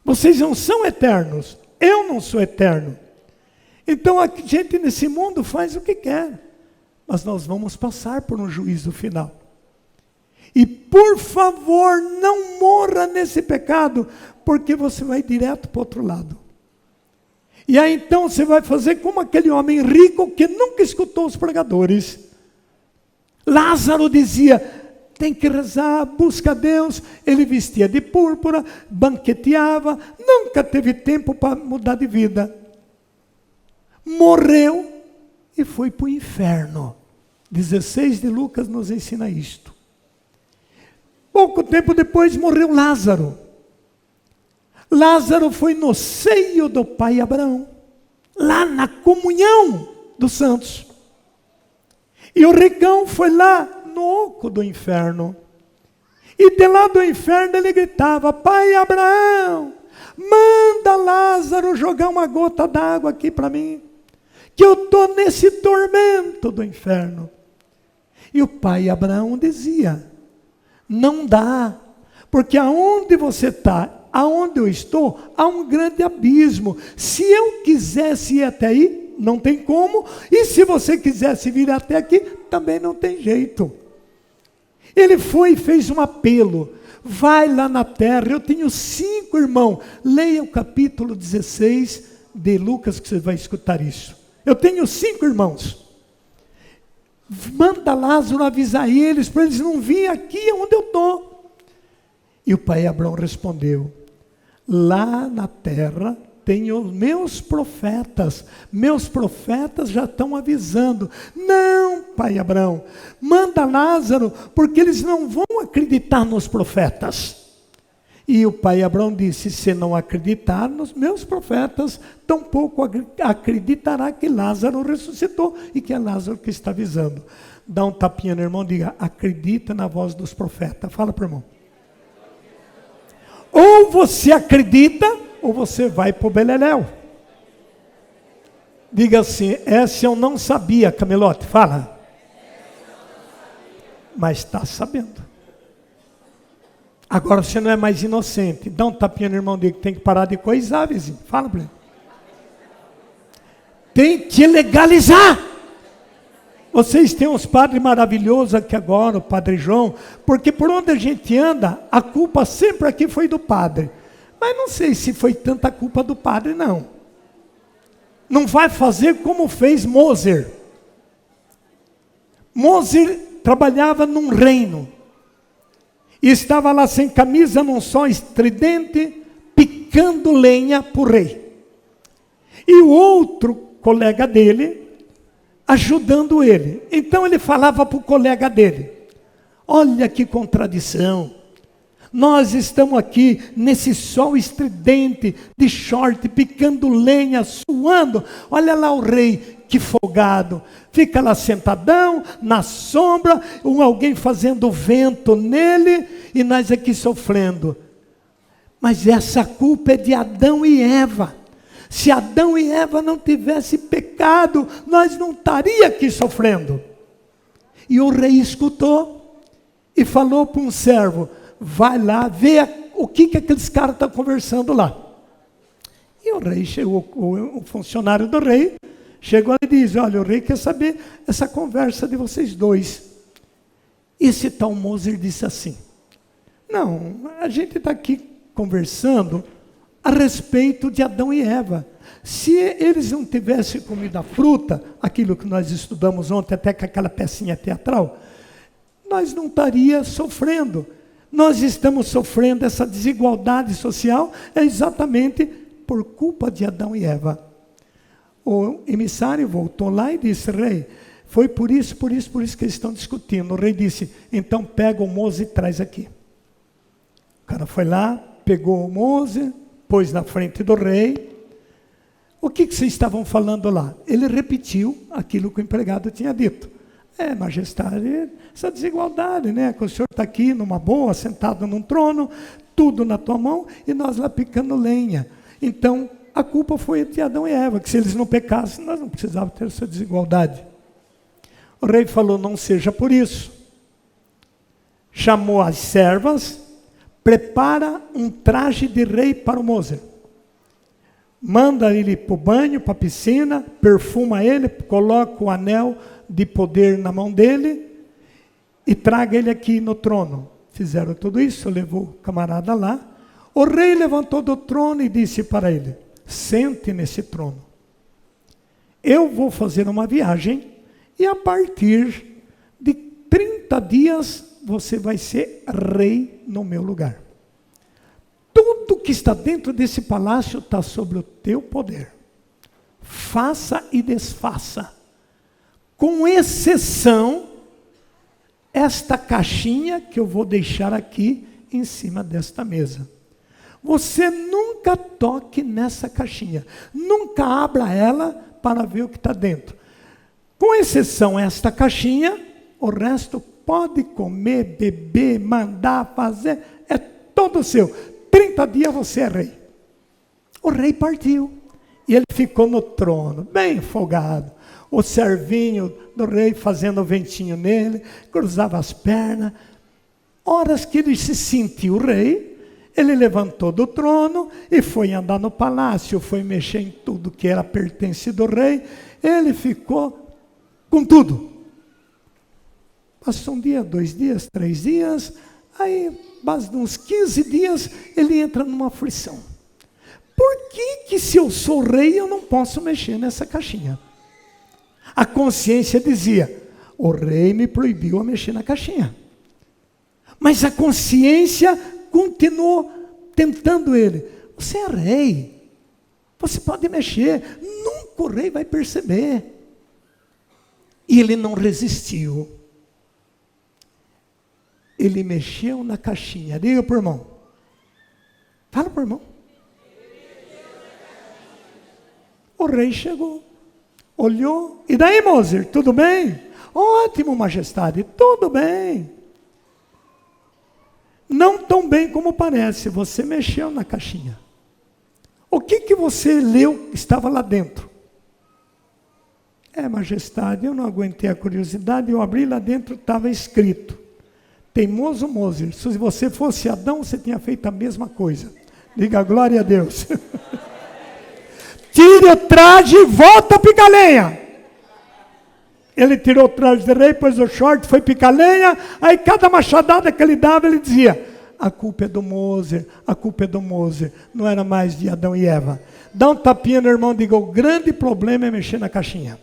A: Vocês não são eternos. Eu não sou eterno. Então a gente nesse mundo faz o que quer. Mas nós vamos passar por um juízo final. E por favor, não morra nesse pecado, porque você vai direto para o outro lado. E aí então você vai fazer como aquele homem rico que nunca escutou os pregadores. Lázaro dizia, tem que rezar, busca Deus. Ele vestia de púrpura, banqueteava, nunca teve tempo para mudar de vida. Morreu e foi para o inferno. 16 de Lucas nos ensina isto. Pouco tempo depois morreu Lázaro. Lázaro foi no seio do pai Abraão, lá na comunhão dos santos. E o ricão foi lá no oco do inferno. E de lá do inferno ele gritava, pai Abraão, manda Lázaro jogar uma gota d'água aqui para mim, que eu estou nesse tormento do inferno. E o pai Abraão dizia, não dá, porque aonde você está, aonde eu estou, há um grande abismo. Se eu quisesse ir até aí, não tem como. E se você quisesse vir até aqui, também não tem jeito. Ele foi e fez um apelo. Vai lá na terra, eu tenho 5 irmãos. Leia o capítulo 16 de Lucas, que você vai escutar isso. Eu tenho 5 irmãos. Manda Lázaro avisar eles, para eles não virem aqui onde eu estou. E o pai Abraão respondeu, lá na terra tem os meus profetas já estão avisando. Não, pai Abraão, manda Lázaro, porque eles não vão acreditar nos profetas. E o pai Abraão disse, se não acreditar nos meus profetas, tampouco acreditará que Lázaro ressuscitou e que é Lázaro que está avisando. Dá um tapinha no irmão, diga, acredita na voz dos profetas. Fala para o irmão. Ou você acredita, ou você vai para o beleléu. Diga assim, essa eu não sabia, Camelote, fala. Mas está sabendo. Agora você não é mais inocente. Dá um tapinha no irmão dele que tem que parar de coisar, vizinho. Fala para ele. Tem que legalizar. Vocês têm uns padres maravilhosos aqui agora, o Padre João, porque por onde a gente anda, a culpa sempre aqui foi do padre. Mas não sei se foi tanta culpa do padre, não. Não vai fazer como fez Moser. Moser trabalhava num reino. E estava lá sem camisa, num sol estridente, picando lenha para o rei. E o outro colega dele, ajudando ele. Então ele falava para o colega dele, olha que contradição. Nós estamos aqui nesse sol estridente, de short, picando lenha, suando. Olha lá o rei, que folgado. Fica lá sentadão, na sombra, alguém fazendo vento nele, e nós aqui sofrendo. Mas essa culpa é de Adão e Eva. Se Adão e Eva não tivessem pecado, nós não estaríamos aqui sofrendo. E o rei escutou e falou para um servo: vai lá, vê o que aqueles caras estão conversando lá. E o rei chegou, o funcionário do rei, chegou e disse: olha, o rei quer saber essa conversa de vocês dois. Esse tal Moser disse assim: não, a gente está aqui conversando a respeito de Adão e Eva. Se eles não tivessem comido a fruta, aquilo que nós estudamos ontem, até com aquela pecinha teatral, nós não estaríamos sofrendo. Nós estamos sofrendo essa desigualdade social, é exatamente por culpa de Adão e Eva. O emissário voltou lá e disse: rei, foi por isso que eles estão discutindo. O rei disse: então pega o Moser e traz aqui. O cara foi lá, pegou o Moser, pôs na frente do rei. O que vocês estavam falando lá? Ele repetiu aquilo que o empregado tinha dito. Majestade, essa desigualdade, né? Que o senhor está aqui numa boa, sentado num trono, tudo na tua mão, e nós lá picando lenha. Então, a culpa foi de Adão e Eva, que se eles não pecassem, nós não precisávamos ter essa desigualdade. O rei falou: não seja por isso. Chamou as servas, prepara um traje de rei para o Moser. Manda ele para o banho, para a piscina, perfuma ele, coloca o anel de poder na mão dele e traga ele aqui no trono. Fizeram tudo isso, levou o camarada lá. O rei levantou do trono e disse para ele: sente nesse trono. Eu vou fazer uma viagem e a partir de 30 dias você vai ser rei no meu lugar. Tudo que está dentro desse palácio está sobre o teu poder. Faça e desfaça. Com exceção, esta caixinha que eu vou deixar aqui em cima desta mesa. Você nunca toque nessa caixinha. Nunca abra ela para ver o que está dentro. Com exceção esta caixinha, o resto pode comer, beber, mandar, fazer, é todo seu. 30 dias você é rei. O rei partiu. E ele ficou no trono, bem folgado. O servinho do rei fazendo o ventinho nele, cruzava as pernas. Horas que ele se sentiu rei, ele levantou do trono e foi andar no palácio, foi mexer em tudo que era pertence do rei. Ele ficou com tudo. Passou um dia, 2 dias, 3 dias, aí, base de uns 15 dias, ele entra numa aflição. Por que se eu sou rei, eu não posso mexer nessa caixinha? A consciência dizia: o rei me proibiu a mexer na caixinha. Mas a consciência continuou tentando ele. Você é rei, você pode mexer, nunca o rei vai perceber. E ele não resistiu. Ele mexeu na caixinha. Diga para o irmão. Fala para o irmão. O rei chegou. Olhou. E daí, Moser, tudo bem? Ótimo, majestade, tudo bem. Não tão bem como parece. Você mexeu na caixinha. O que você leu que estava lá dentro? Majestade, eu não aguentei a curiosidade. Eu abri lá dentro, estava escrito: teimoso Moser, se você fosse Adão, você tinha feito a mesma coisa. Diga glória a Deus. Tire o traje e volta a picar lenha. Ele tirou o traje de rei, pôs o short, foi picar lenha. Aí cada machadada que ele dava, ele dizia: a culpa é do Moser, a culpa é do Moser. Não era mais de Adão e Eva. Dá um tapinha no irmão e diga: o grande problema é mexer na caixinha.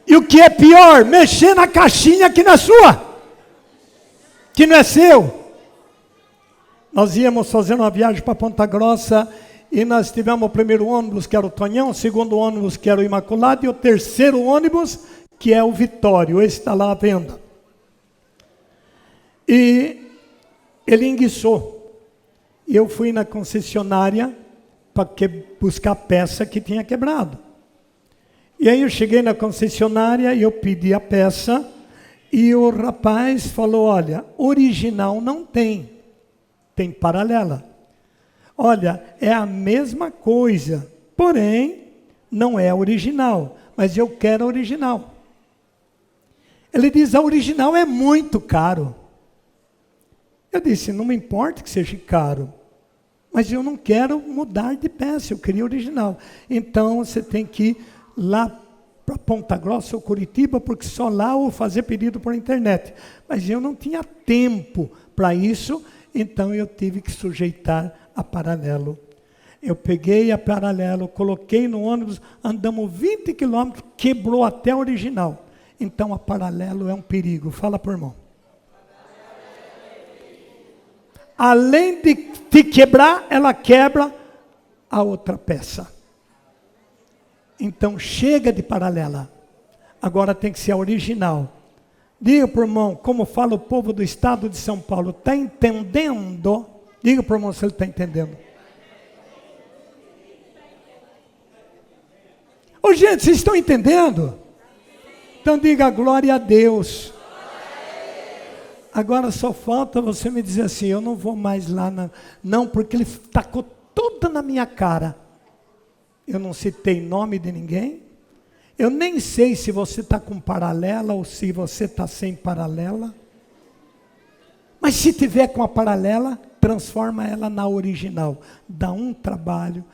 A: E o que é pior, mexer na caixinha que não é sua, que não é seu. Nós íamos fazer uma viagem para Ponta Grossa e nós tivemos o primeiro ônibus, que era o Tonhão, o segundo ônibus, que era o Imaculado, e o terceiro ônibus, que é o Vitório. Esse está lá à venda. E ele enguiçou. E eu fui na concessionária para buscar a peça que tinha quebrado. E aí eu cheguei na concessionária e eu pedi a peça, e o rapaz falou, olha, original não tem, tem paralela. Olha, é a mesma coisa, porém, não é original, mas eu quero a original. Ele diz, a original é muito caro. Eu disse, não me importa que seja caro, mas eu não quero mudar de peça, eu queria original. Então, você tem que ir lá para Ponta Grossa ou Curitiba, porque só lá eu vou fazer pedido por internet. Mas eu não tinha tempo para isso, então eu tive que sujeitar a paralelo. Eu peguei a paralelo, coloquei no ônibus, andamos 20 quilômetros, quebrou até a original. Então a paralelo é um perigo. Fala por irmão. Além de te quebrar, ela quebra a outra peça. Então chega de paralela. Agora tem que ser a original. Diga para o irmão, como fala o povo do estado de São Paulo, está entendendo? Diga para o irmão se ele está entendendo. Ô gente, vocês estão entendendo? Então diga glória a Deus. Agora só falta você me dizer assim, eu não vou mais lá, não, porque ele tacou toda na minha cara. Eu não citei nome de ninguém. Eu nem sei se você está com paralela ou se você está sem paralela. Mas se tiver com a paralela, transforma ela na original. Dá um trabalho,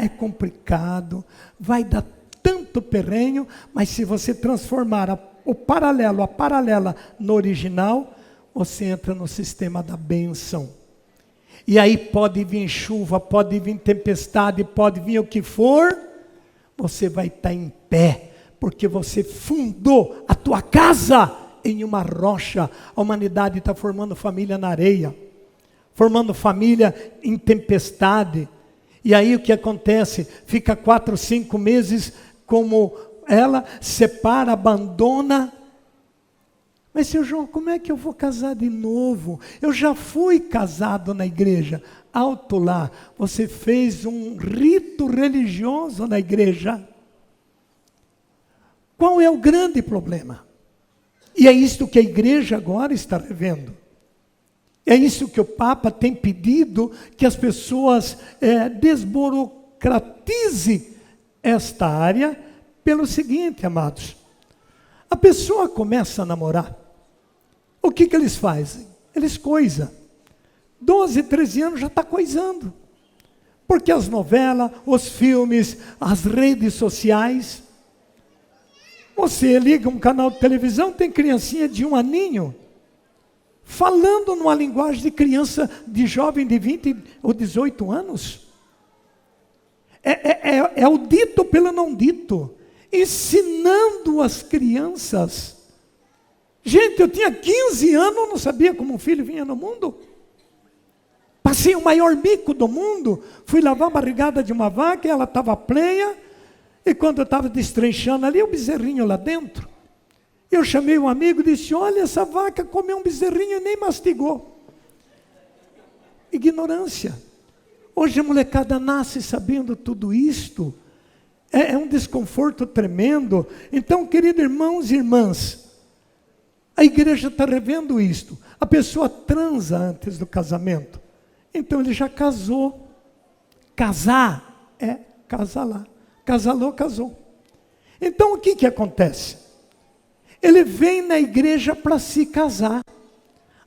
A: é complicado, vai dar tanto perrenho, mas se você transformar o paralelo, a paralela no original, você entra no sistema da bênção. E aí pode vir chuva, pode vir tempestade, pode vir o que for, você vai estar em pé, porque você fundou a tua casa em uma rocha. A humanidade está formando família na areia, formando família em tempestade. E aí o que acontece? Fica 4, 5 meses como ela, separa, abandona. Mas, seu João, como é que eu vou casar de novo? Eu já fui casado na igreja. Alto lá, você fez um rito religioso na igreja. Qual é o grande problema? E é isto que a igreja agora está revendo. É isso que o Papa tem pedido, que as pessoas desburocratizem esta área, pelo seguinte, amados. A pessoa começa a namorar. O que eles fazem? Eles coisam. 12, 13 anos já está coisando. Porque as novelas, os filmes, as redes sociais. Você liga um canal de televisão, tem criancinha de 1 aninho, falando numa linguagem de criança, de jovem de 20 ou 18 anos. É o dito pelo não dito. Ensinando as crianças. Gente, eu tinha 15 anos, não sabia como um filho vinha no mundo. Passei o maior mico do mundo. Fui lavar a barrigada de uma vaca, e ela estava pleia. E quando eu estava destrinchando ali, o bezerrinho lá dentro. Eu chamei um amigo e disse, olha, essa vaca comeu um bezerrinho e nem mastigou. Ignorância. Hoje a molecada nasce sabendo tudo isto. É um desconforto tremendo. Então, queridos irmãos e irmãs, a igreja está revendo isto. A pessoa transa antes do casamento. Então, ele já casou. Casar é casar lá. Casalou, casou. Então, o que acontece? Ele vem na igreja para se casar.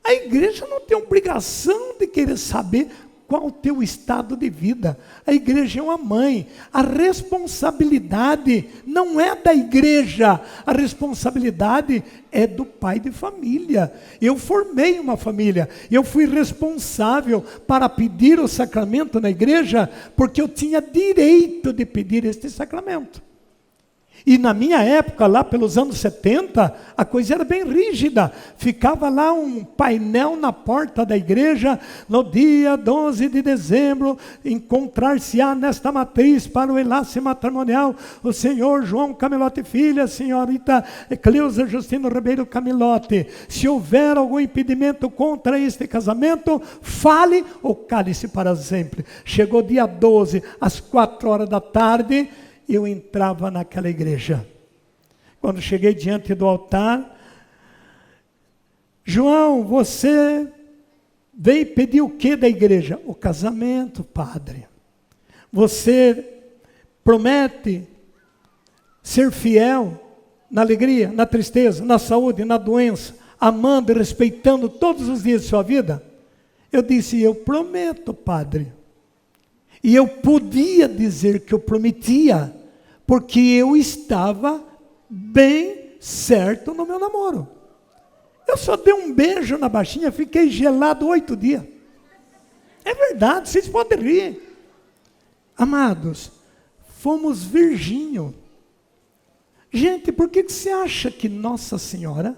A: A igreja não tem obrigação de querer saber qual o teu estado de vida. A igreja é uma mãe. A responsabilidade não é da igreja. A responsabilidade é do pai de família. Eu formei uma família. Eu fui responsável para pedir o sacramento na igreja, porque eu tinha direito de pedir este sacramento. E na minha época, lá pelos anos 70, a coisa era bem rígida. Ficava lá um painel na porta da igreja, no dia 12 de dezembro, encontrar-se-á nesta matriz para o enlace matrimonial o senhor João Camilote Filho, a senhorita Cleusa Justino Ribeiro Camilote. Se houver algum impedimento contra este casamento, fale ou cale-se para sempre. Chegou dia 12, às 4 horas da tarde, eu entrava naquela igreja. Quando cheguei diante do altar, João, você veio pedir o que da igreja? O casamento, padre. Você promete ser fiel na alegria, na tristeza, na saúde, na doença, amando e respeitando todos os dias de sua vida? Eu disse, eu prometo, padre. E eu podia dizer que eu prometia, porque eu estava bem certo no meu namoro. Eu só dei um beijo na baixinha, fiquei gelado 8 dias. É verdade, vocês podem rir. Amados, fomos virgínio. Gente, por que você acha que Nossa Senhora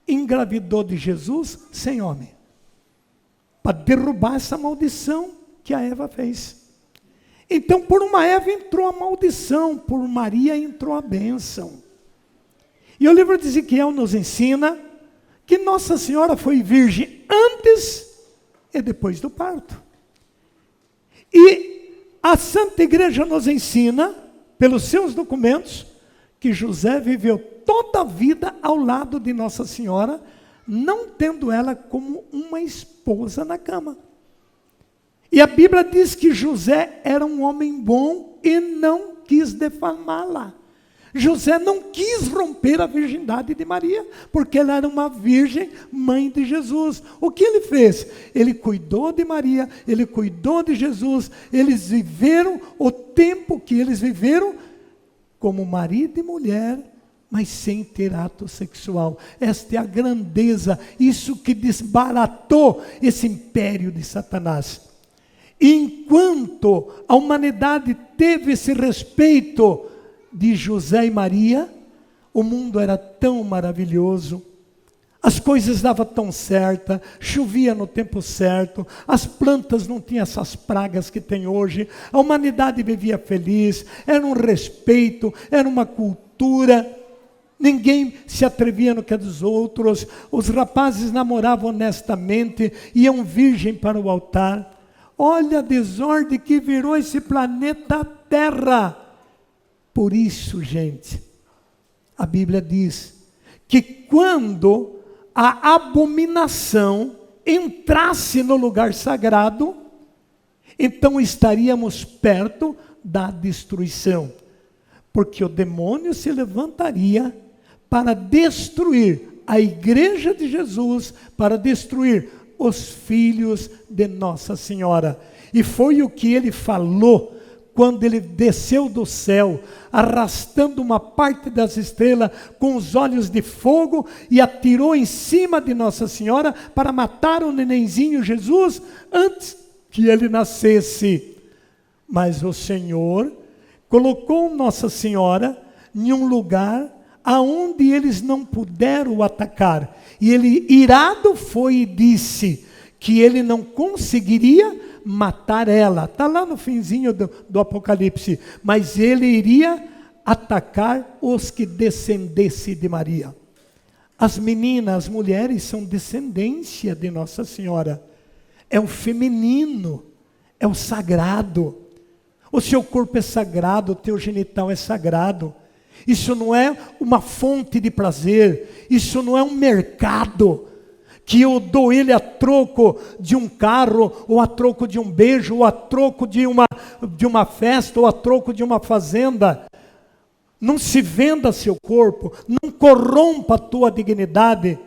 A: engravidou de Jesus sem homem? Para derrubar essa maldição que a Eva fez. Então, por uma Eva entrou a maldição, por Maria entrou a bênção. E o livro de Ezequiel nos ensina que Nossa Senhora foi virgem antes e depois do parto. E a Santa Igreja nos ensina, pelos seus documentos, que José viveu toda a vida ao lado de Nossa Senhora, não tendo ela como uma esposa na cama. E a Bíblia diz que José era um homem bom e não quis defamá-la. José não quis romper a virgindade de Maria, porque ela era uma virgem, mãe de Jesus. O que ele fez? Ele cuidou de Maria, ele cuidou de Jesus, eles viveram o tempo que eles viveram como marido e mulher, mas sem ter ato sexual. Esta é a grandeza, isso que desbaratou esse império de Satanás. Enquanto a humanidade teve esse respeito de José e Maria, o mundo era tão maravilhoso, as coisas davam tão certo, chovia no tempo certo, as plantas não tinham essas pragas que tem hoje, a humanidade vivia feliz, era um respeito, era uma cultura, ninguém se atrevia no que dos outros, os rapazes namoravam honestamente, iam virgem para o altar. Olha a desordem que virou esse planeta Terra. Por isso, gente, a Bíblia diz que quando a abominação entrasse no lugar sagrado, então estaríamos perto da destruição. Porque o demônio se levantaria para destruir a igreja de Jesus, para destruir os filhos de Nossa Senhora. E foi o que ele falou quando ele desceu do céu, arrastando uma parte das estrelas com os olhos de fogo e atirou em cima de Nossa Senhora para matar o nenenzinho Jesus antes que ele nascesse. Mas o Senhor colocou Nossa Senhora em um lugar aonde eles não puderam o atacar. E ele, irado, foi e disse que ele não conseguiria matar ela. Está lá no finzinho do Apocalipse. Mas ele iria atacar os que descendessem de Maria. As meninas, as mulheres são descendência de Nossa Senhora. É o feminino, é o sagrado. O seu corpo é sagrado, o teu genital é sagrado. Isso não é uma fonte de prazer, isso não é um mercado, que eu dou ele a troco de um carro, ou a troco de um beijo, ou a troco de uma festa, ou a troco de uma fazenda. Não se venda seu corpo, não corrompa a tua dignidade.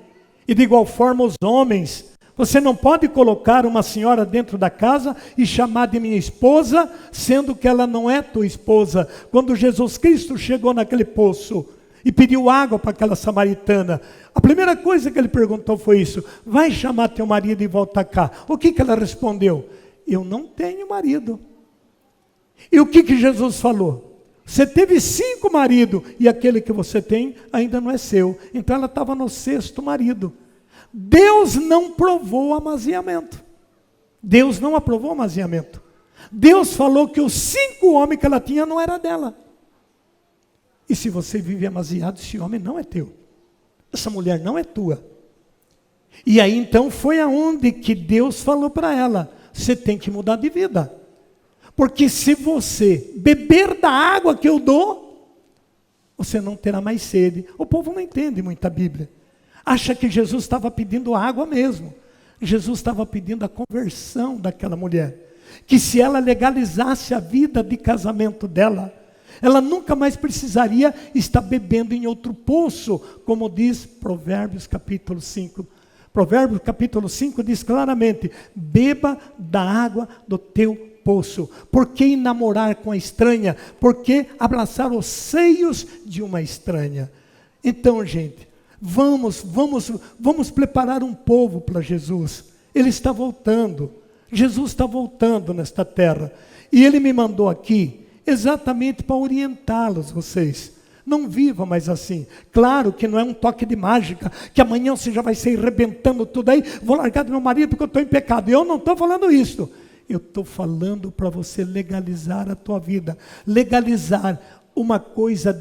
A: E de igual forma os homens, você não pode colocar uma senhora dentro da casa e chamar de minha esposa, sendo que ela não é tua esposa. Quando Jesus Cristo chegou naquele poço e pediu água para aquela samaritana, a primeira coisa que ele perguntou foi isso: vai chamar teu marido e volta cá. O que ela respondeu? Eu não tenho marido. E o que Jesus falou? Você teve 5 maridos e aquele que você tem ainda não é seu. Então ela estava no 6º marido. Deus não provou o amaziamento. Deus não aprovou o amaziamento. Deus falou que os 5 homens que ela tinha não era dela. E se você vive amaziado, esse homem não é teu. Essa mulher não é tua. E aí então foi aonde que Deus falou para ela: você tem que mudar de vida. Porque se você beber da água que eu dou, você não terá mais sede. O povo não entende muito a Bíblia. Acha que Jesus estava pedindo água mesmo. Jesus estava pedindo a conversão daquela mulher. Que se ela legalizasse a vida de casamento dela, ela nunca mais precisaria estar bebendo em outro poço, como diz Provérbios capítulo 5. Provérbios capítulo 5 diz claramente: beba da água do teu poço. Por que namorar com a estranha? Por que abraçar os seios de uma estranha? Então, gente, vamos preparar um povo para Jesus. Ele está voltando. Jesus está voltando nesta terra. E Ele me mandou aqui exatamente para orientá-los, vocês. Não viva mais assim. Claro que não é um toque de mágica, que amanhã você já vai sair arrebentando tudo aí, vou largar do meu marido porque eu estou em pecado. Eu não estou falando isso. Eu estou falando para você legalizar a tua vida. Legalizar uma coisa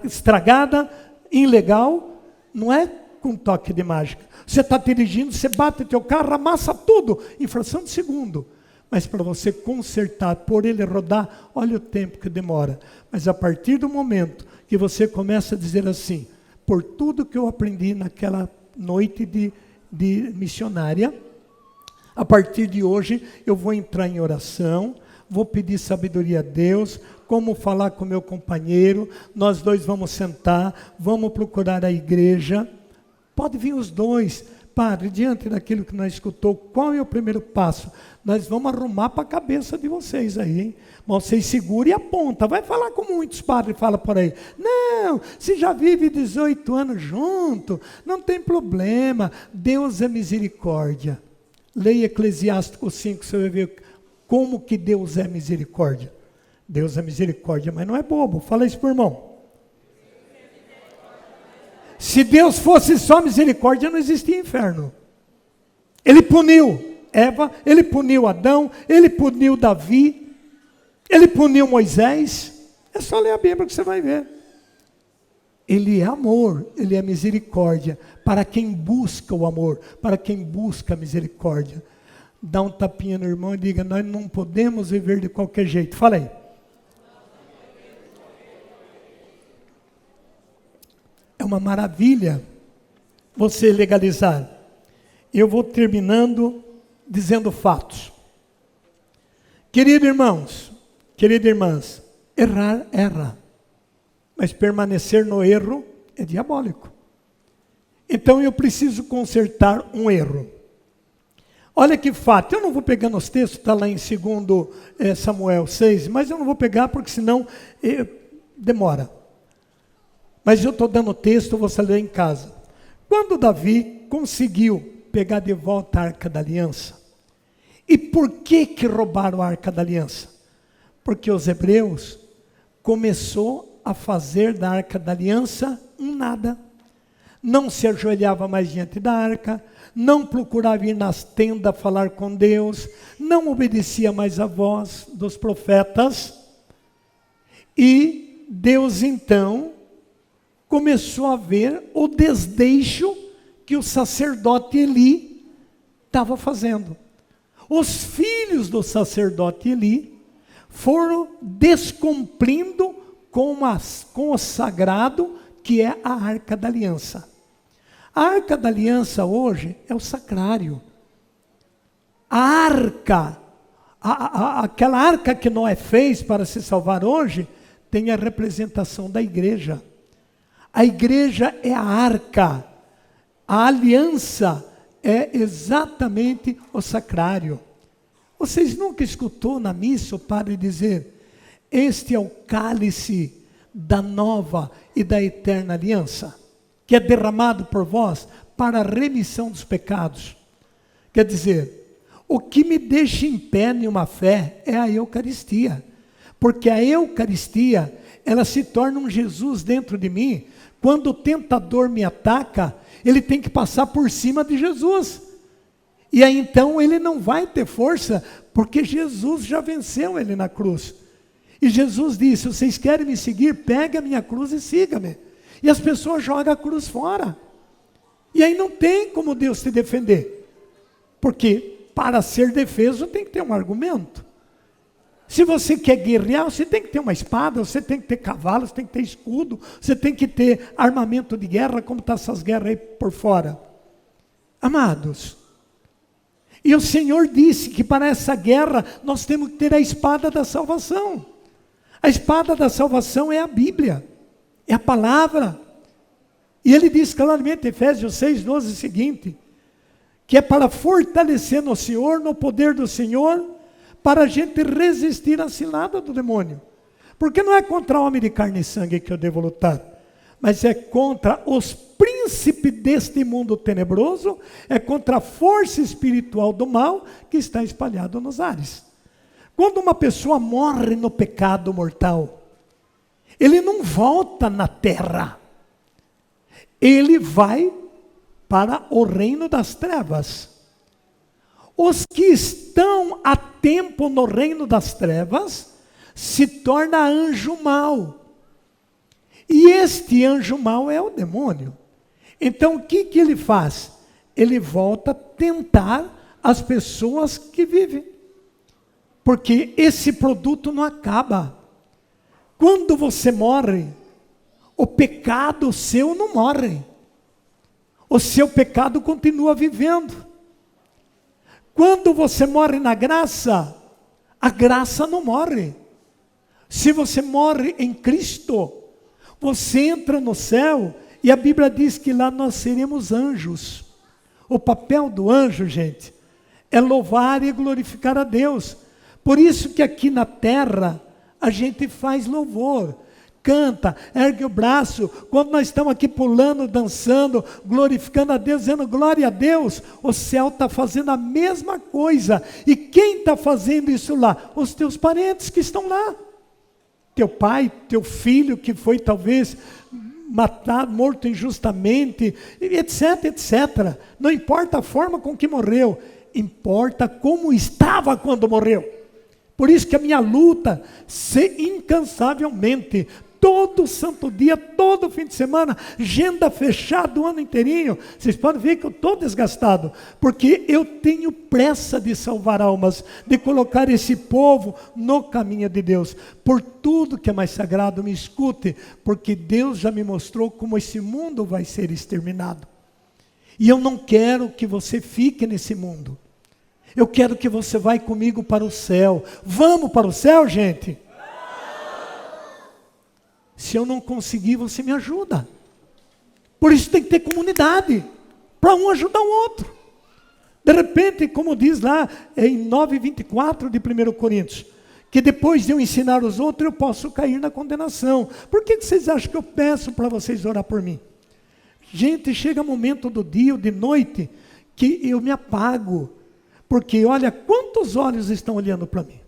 A: estragada, ilegal, não é com toque de mágica. Você está dirigindo, você bate teu carro, amassa tudo, em fração de segundo. Mas para você consertar, por ele rodar, olha o tempo que demora. Mas a partir do momento que você começa a dizer assim: por tudo que eu aprendi naquela noite de missionária, a partir de hoje eu vou entrar em oração, vou pedir sabedoria a Deus, como falar com meu companheiro, nós dois vamos sentar, vamos procurar a igreja. Pode vir os dois. Padre, diante daquilo que nós escutou, qual é o primeiro passo? Nós vamos arrumar para a cabeça de vocês aí, hein? Mas vocês segurem e aponta. Vai falar com muitos padres, fala por aí. Não, se já vive 18 anos junto, não tem problema. Deus é misericórdia. Leia Eclesiástico 5, você vai ver como que Deus é misericórdia. Deus é misericórdia, mas não é bobo. Fala isso para o irmão. Se Deus fosse só misericórdia, não existia inferno. Ele puniu Eva, ele puniu Adão, ele puniu Davi, ele puniu Moisés. É só ler a Bíblia que você vai ver. Ele é amor, ele é misericórdia. Para quem busca o amor, para quem busca a misericórdia. Dá um tapinha no irmão e diga: nós não podemos viver de qualquer jeito. Fala aí. É uma maravilha você legalizar. Eu vou terminando dizendo fatos. Queridos irmãos, queridas irmãs, errar, erra. Mas permanecer no erro é diabólico. Então eu preciso consertar um erro. Olha que fato, eu não vou pegar nos textos, está lá em 2 Samuel 6, mas eu não vou pegar porque senão demora. Mas eu estou dando o texto, você lê em casa. Quando Davi conseguiu pegar de volta a Arca da Aliança, e por que roubaram a Arca da Aliança? Porque os hebreus começou a fazer da Arca da Aliança um nada. Não se ajoelhava mais diante da Arca, não procurava ir nas tendas falar com Deus, não obedecia mais à voz dos profetas. E Deus então começou a ver o desleixo que o sacerdote Eli estava fazendo. Os filhos do sacerdote Eli foram descumprindo com o sagrado que é a Arca da Aliança. A Arca da Aliança hoje é o sacrário. A arca, aquela arca que Noé fez para se salvar hoje, tem a representação da igreja. A igreja é a arca, a aliança é exatamente o sacrário. Vocês nunca escutou na missa o padre dizer: este é o cálice da nova e da eterna aliança, que é derramado por vós para a remissão dos pecados. Quer dizer, o que me deixa em pé em uma fé é a Eucaristia. Porque a Eucaristia, ela se torna um Jesus dentro de mim. Quando o tentador me ataca, ele tem que passar por cima de Jesus. E aí então ele não vai ter força, porque Jesus já venceu ele na cruz. E Jesus disse: vocês querem me seguir? Pegue a minha cruz e siga-me. E as pessoas jogam a cruz fora. E aí não tem como Deus te defender. Porque para ser defeso tem que ter um argumento. Se você quer guerrear, você tem que ter uma espada, você tem que ter cavalo, você tem que ter escudo, você tem que ter armamento de guerra, como estão essas guerras aí por fora. Amados, e o Senhor disse que para essa guerra nós temos que ter a espada da salvação. A espada da salvação é a Bíblia, é a palavra. E ele diz claramente, Efésios 6:12, o seguinte, que é para fortalecer no Senhor, no poder do Senhor, para a gente resistir à cilada do demônio. Porque não é contra homem de carne e sangue que eu devo lutar, mas é contra os príncipes deste mundo tenebroso, é contra a força espiritual do mal que está espalhado nos ares. Quando uma pessoa morre no pecado mortal, ele não volta na terra, ele vai para o reino das trevas. Os que estão há tempo no reino das trevas se torna anjo mau. E este anjo mau é o demônio. Então o que ele faz? Ele volta a tentar as pessoas que vivem. Porque esse produto não acaba. Quando você morre, o pecado seu não morre. O seu pecado continua vivendo. Quando você morre na graça, a graça não morre. Se você morre em Cristo, você entra no céu, e a Bíblia diz que lá nós seremos anjos. O papel do anjo, gente, é louvar e glorificar a Deus. Por isso que aqui na terra, a gente faz louvor. Canta, ergue o braço, quando nós estamos aqui pulando, dançando, glorificando a Deus, dizendo glória a Deus, o céu está fazendo a mesma coisa. E quem está fazendo isso lá? Os teus parentes que estão lá. Teu pai, teu filho que foi talvez matado, morto injustamente, etc, etc. Não importa a forma com que morreu, importa como estava quando morreu. Por isso que a minha luta, incansavelmente, todo santo dia, todo fim de semana, agenda fechada o ano inteirinho. Vocês podem ver que eu estou desgastado, porque eu tenho pressa de salvar almas, de colocar esse povo no caminho de Deus. Por tudo que é mais sagrado, me escute, porque Deus já me mostrou como esse mundo vai ser exterminado. E eu não quero que você fique nesse mundo. Eu quero que você vá comigo para o céu. Vamos para o céu, gente? Se eu não conseguir, você me ajuda. Por isso tem que ter comunidade, para um ajudar o outro. De repente, como diz lá em 9:24 de 1 Coríntios, que depois de eu ensinar os outros, eu posso cair na condenação. Por que vocês acham que eu peço para vocês orar por mim? Gente, chega momento do dia ou de noite, que eu me apago. Porque olha, quantos olhos estão olhando para mim?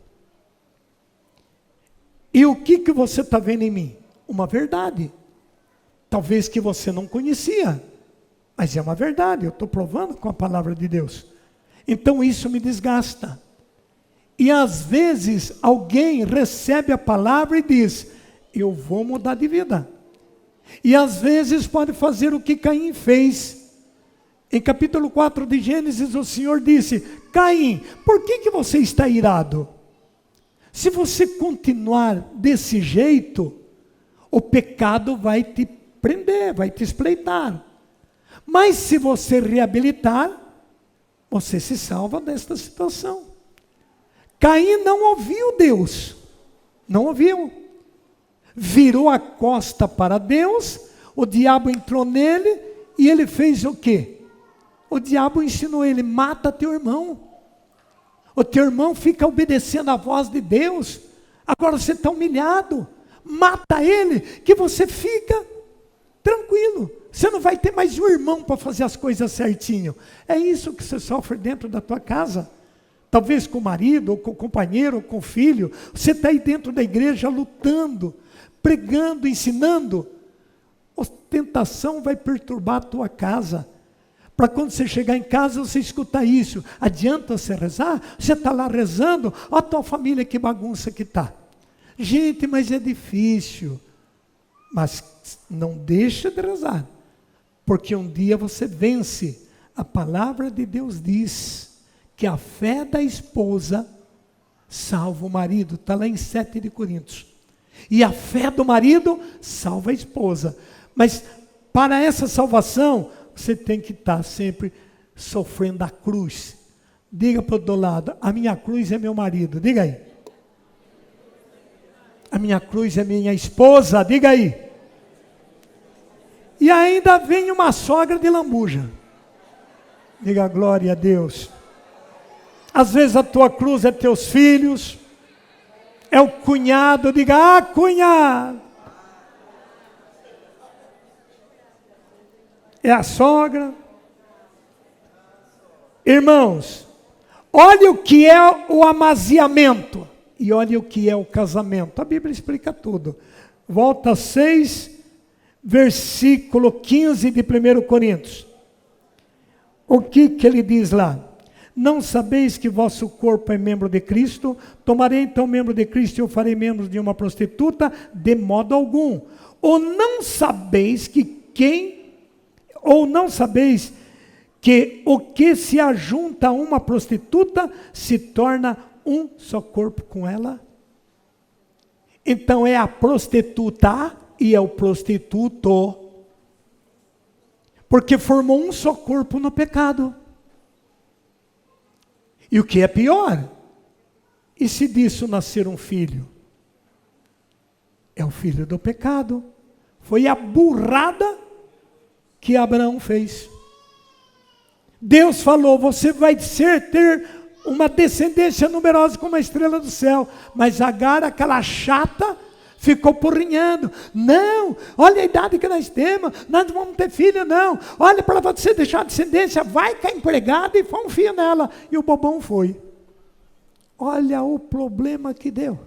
A: E o que você está vendo em mim? Uma verdade. Talvez que você não conhecia, mas é uma verdade, eu estou provando com a palavra de Deus. Então isso me desgasta. E às vezes alguém recebe a palavra e diz, eu vou mudar de vida. E às vezes pode fazer o que Caim fez. Em capítulo 4 de Gênesis, o Senhor disse, Caim, por que você está irado? Se você continuar desse jeito, o pecado vai te prender, vai te espreitar. Mas se você reabilitar, você se salva desta situação. Caim não ouviu Deus, não ouviu. Virou a costa para Deus, o diabo entrou nele e ele fez o quê? O diabo ensinou ele, mata teu irmão. O teu irmão fica obedecendo a voz de Deus, agora você está humilhado. Mata ele, que você fica tranquilo. Você não vai ter mais um irmão para fazer as coisas certinho. É isso que você sofre dentro da tua casa. talvez com o marido, ou com o companheiro, ou com o filho. Você está aí dentro da igreja lutando, pregando, ensinando. A tentação vai perturbar a tua casa. Para quando você chegar em casa, você escutar isso. Adianta você rezar? Você está lá rezando, olha a tua família que bagunça que está. Gente, mas é difícil. Mas não deixa de rezar. Porque um dia você vence. A palavra de Deus diz que a fé da esposa salva o marido. Está lá em 7 de Coríntios. E a fé do marido salva a esposa. Mas para essa salvação, você tem que estar sempre sofrendo a cruz. Diga para o do lado, a minha cruz é meu marido. Diga aí. A minha cruz é minha esposa. Diga aí. E ainda vem uma sogra de lambuja. Diga glória a Deus. Às vezes a tua cruz é teus filhos. É o cunhado. Diga, cunhado. É a sogra. Irmãos, olha o que é o amaziamento e olha o que é o casamento. A Bíblia explica tudo. Volta 6, versículo 15 de 1 Coríntios. O que ele diz lá? Não sabeis que vosso corpo é membro de Cristo? Tomarei então membro de Cristo e o farei membro de uma prostituta? De modo algum. Ou não sabeis que o que se ajunta a uma prostituta se torna um só corpo com ela? Então é a prostituta e é o prostituto. Porque formou um só corpo no pecado. E o que é pior? E se disso nascer um filho? É o filho do pecado. Foi a burrada que Abraão fez. Deus falou, você vai ter uma descendência numerosa como a estrela do céu. Mas Agar, aquela chata, ficou porrinhando. Não, olha a idade que nós temos, nós não vamos ter filho não. Olha, para você deixar a descendência, vai com a empregada e põe um filho nela. E o bobão foi. Olha o problema que deu.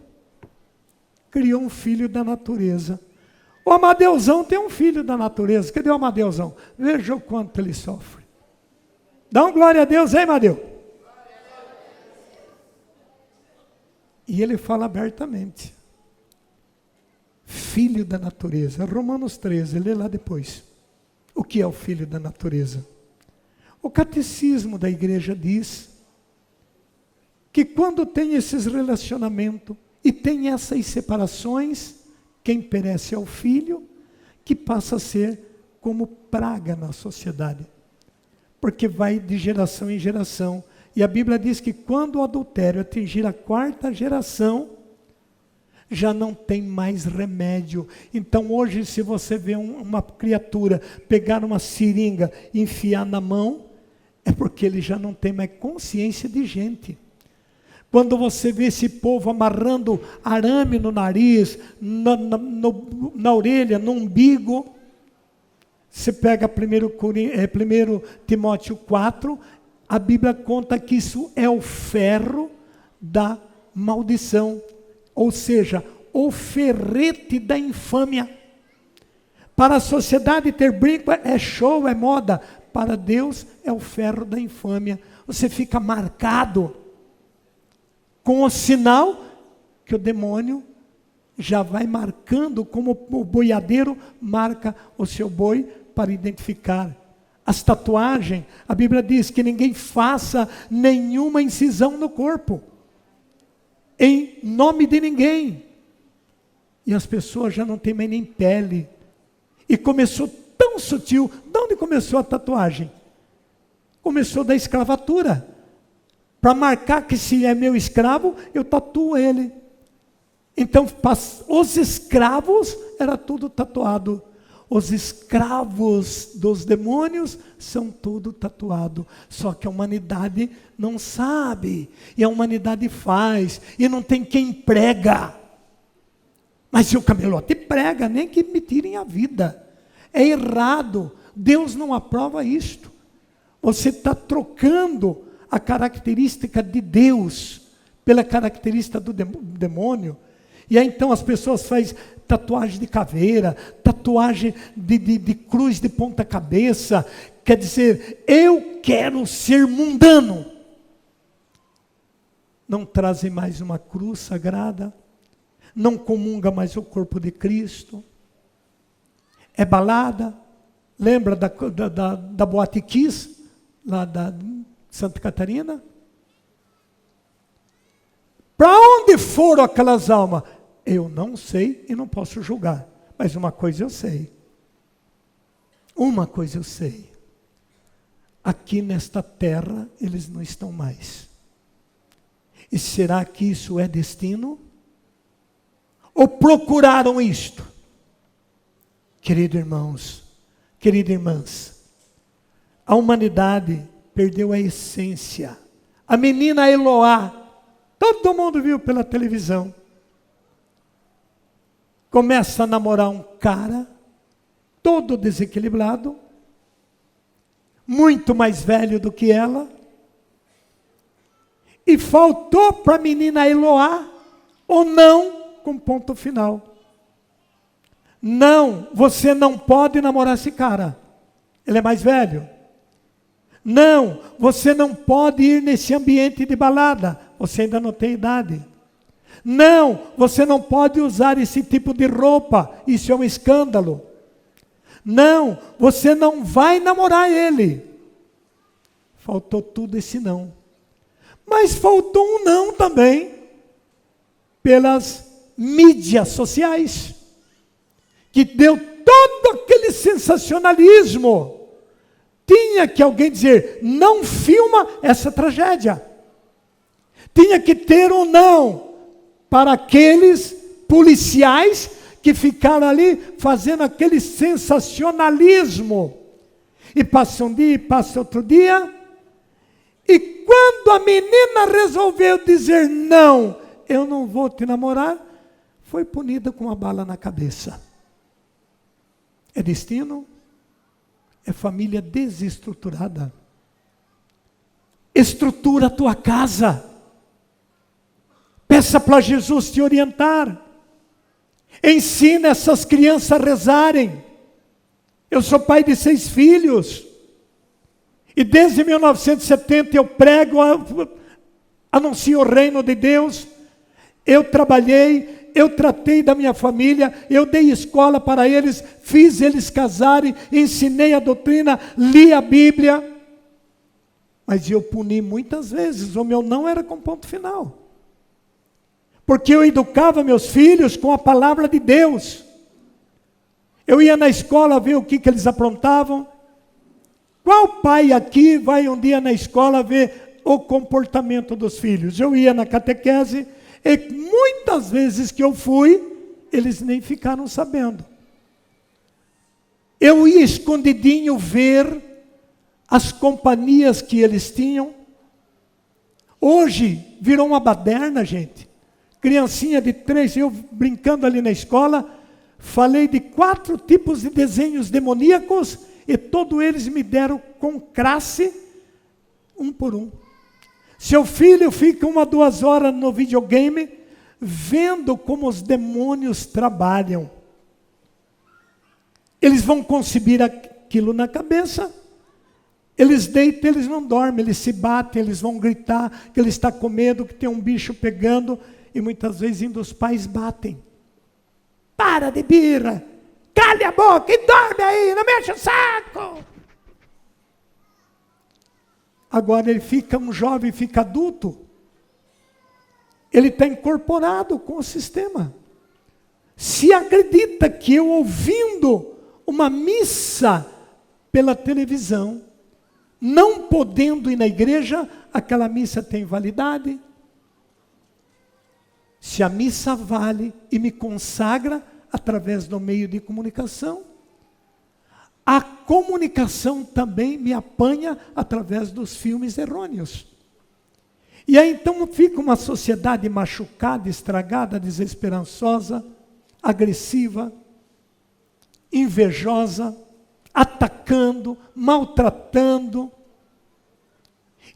A: Criou um filho da natureza. O Amadeusão tem um filho da natureza. Cadê o Amadeusão? Veja o quanto ele sofre. Dá um glória a Deus, hein, Amadeu? E ele fala abertamente. Filho da natureza. Romanos 13, lê lá depois. O que é o filho da natureza? O catecismo da igreja diz que quando tem esses relacionamentos e tem essas separações, quem perece é o filho, que passa a ser como praga na sociedade. Porque vai de geração em geração. E a Bíblia diz que quando o adultério atingir a 4ª geração, já não tem mais remédio. Então hoje, se você vê uma criatura pegar uma seringa e enfiar na mão, é porque ele já não tem mais consciência de gente. Quando você vê esse povo amarrando arame no nariz, na orelha, no umbigo, você pega 1 Timóteo 4, a Bíblia conta que isso é o ferro da maldição. Ou seja, o ferrete da infâmia. Para a sociedade ter brinco é show, é moda. Para Deus é o ferro da infâmia. Você fica marcado com o sinal que o demônio já vai marcando, como o boiadeiro marca o seu boi para identificar. As tatuagens, a Bíblia diz que ninguém faça nenhuma incisão no corpo, em nome de ninguém. E as pessoas já não têm mais nem pele. E começou tão sutil. De onde começou a tatuagem? Começou da escravatura. Para marcar que se é meu escravo, eu tatuo ele. Então, os escravos, era tudo tatuado. Os escravos dos demônios são tudo tatuado. Só que a humanidade não sabe. E a humanidade faz. E não tem quem prega. Mas se o camelote prega, nem que me tirem a vida. É errado. Deus não aprova isto. Você está trocando a característica de Deus pela característica do demônio. E aí então as pessoas fazem tatuagem de caveira, tatuagem de cruz de ponta cabeça. Quer dizer, eu quero ser mundano. Não trazem mais uma cruz sagrada, não comunga mais o corpo de Cristo. É balada. Lembra da Boate Kiss, lá da Santa Catarina? Para onde foram aquelas almas? Eu não sei e não posso julgar. Mas uma coisa eu sei. Uma coisa eu sei. Aqui nesta terra eles não estão mais. E será que isso é destino? Ou procuraram isto? Queridos irmãos, queridas irmãs, a humanidade perdeu a essência. A menina Eloá, todo mundo viu pela televisão. Começa a namorar um cara, todo desequilibrado, muito mais velho do que ela. E faltou para a menina Eloá, ou não, com ponto final. Não, você não pode namorar esse cara. Ele é mais velho. Não, você não pode ir nesse ambiente de balada. Você ainda não tem idade. Não, você não pode usar esse tipo de roupa. Isso é um escândalo. Não, você não vai namorar ele. Faltou tudo esse não. Mas faltou um não também pelas mídias sociais, que deu todo aquele sensacionalismo. Tinha que alguém dizer, não filma essa tragédia. Tinha que ter um não para aqueles policiais que ficaram ali fazendo aquele sensacionalismo. E passa um dia, e passa outro dia. E quando a menina resolveu dizer não, eu não vou te namorar, foi punida com uma bala na cabeça. É destino? É família desestruturada. Estrutura a tua casa. Peça para Jesus te orientar. Ensina essas crianças a rezarem. Eu sou pai de 6 filhos. E desde 1970 eu prego, anuncio o reino de Deus. Eu trabalhei, eu tratei da minha família, eu dei escola para eles, fiz eles casarem, ensinei a doutrina, li a Bíblia. Mas eu puni muitas vezes, o meu não era com ponto final. Porque eu educava meus filhos com a palavra de Deus. Eu ia na escola ver o que eles aprontavam. Qual pai aqui vai um dia na escola ver o comportamento dos filhos? Eu ia na catequese e muitas vezes que eu fui, eles nem ficaram sabendo. Eu ia escondidinho ver as companhias que eles tinham. Hoje virou uma baderna, gente. Criancinha de 3, eu brincando ali na escola, falei de 4 tipos de desenhos demoníacos e todos eles me deram com classe, um por um. Seu filho fica 1 a 2 horas no videogame, vendo como os demônios trabalham. Eles vão concebir aquilo na cabeça, eles deitam, eles não dormem, eles se batem, eles vão gritar que ele está com medo, que tem um bicho pegando, e muitas vezes ainda os pais batem. Para de birra, cale a boca e dorme aí, não mexe o saco. Agora ele fica um jovem, fica adulto, ele está incorporado com o sistema. Se acredita que eu ouvindo uma missa pela televisão, não podendo ir na igreja, aquela missa tem validade? Se a missa vale e me consagra através do meio de comunicação, a comunicação também me apanha através dos filmes errôneos. E aí então fica uma sociedade machucada, estragada, desesperançosa, agressiva, invejosa, atacando, maltratando.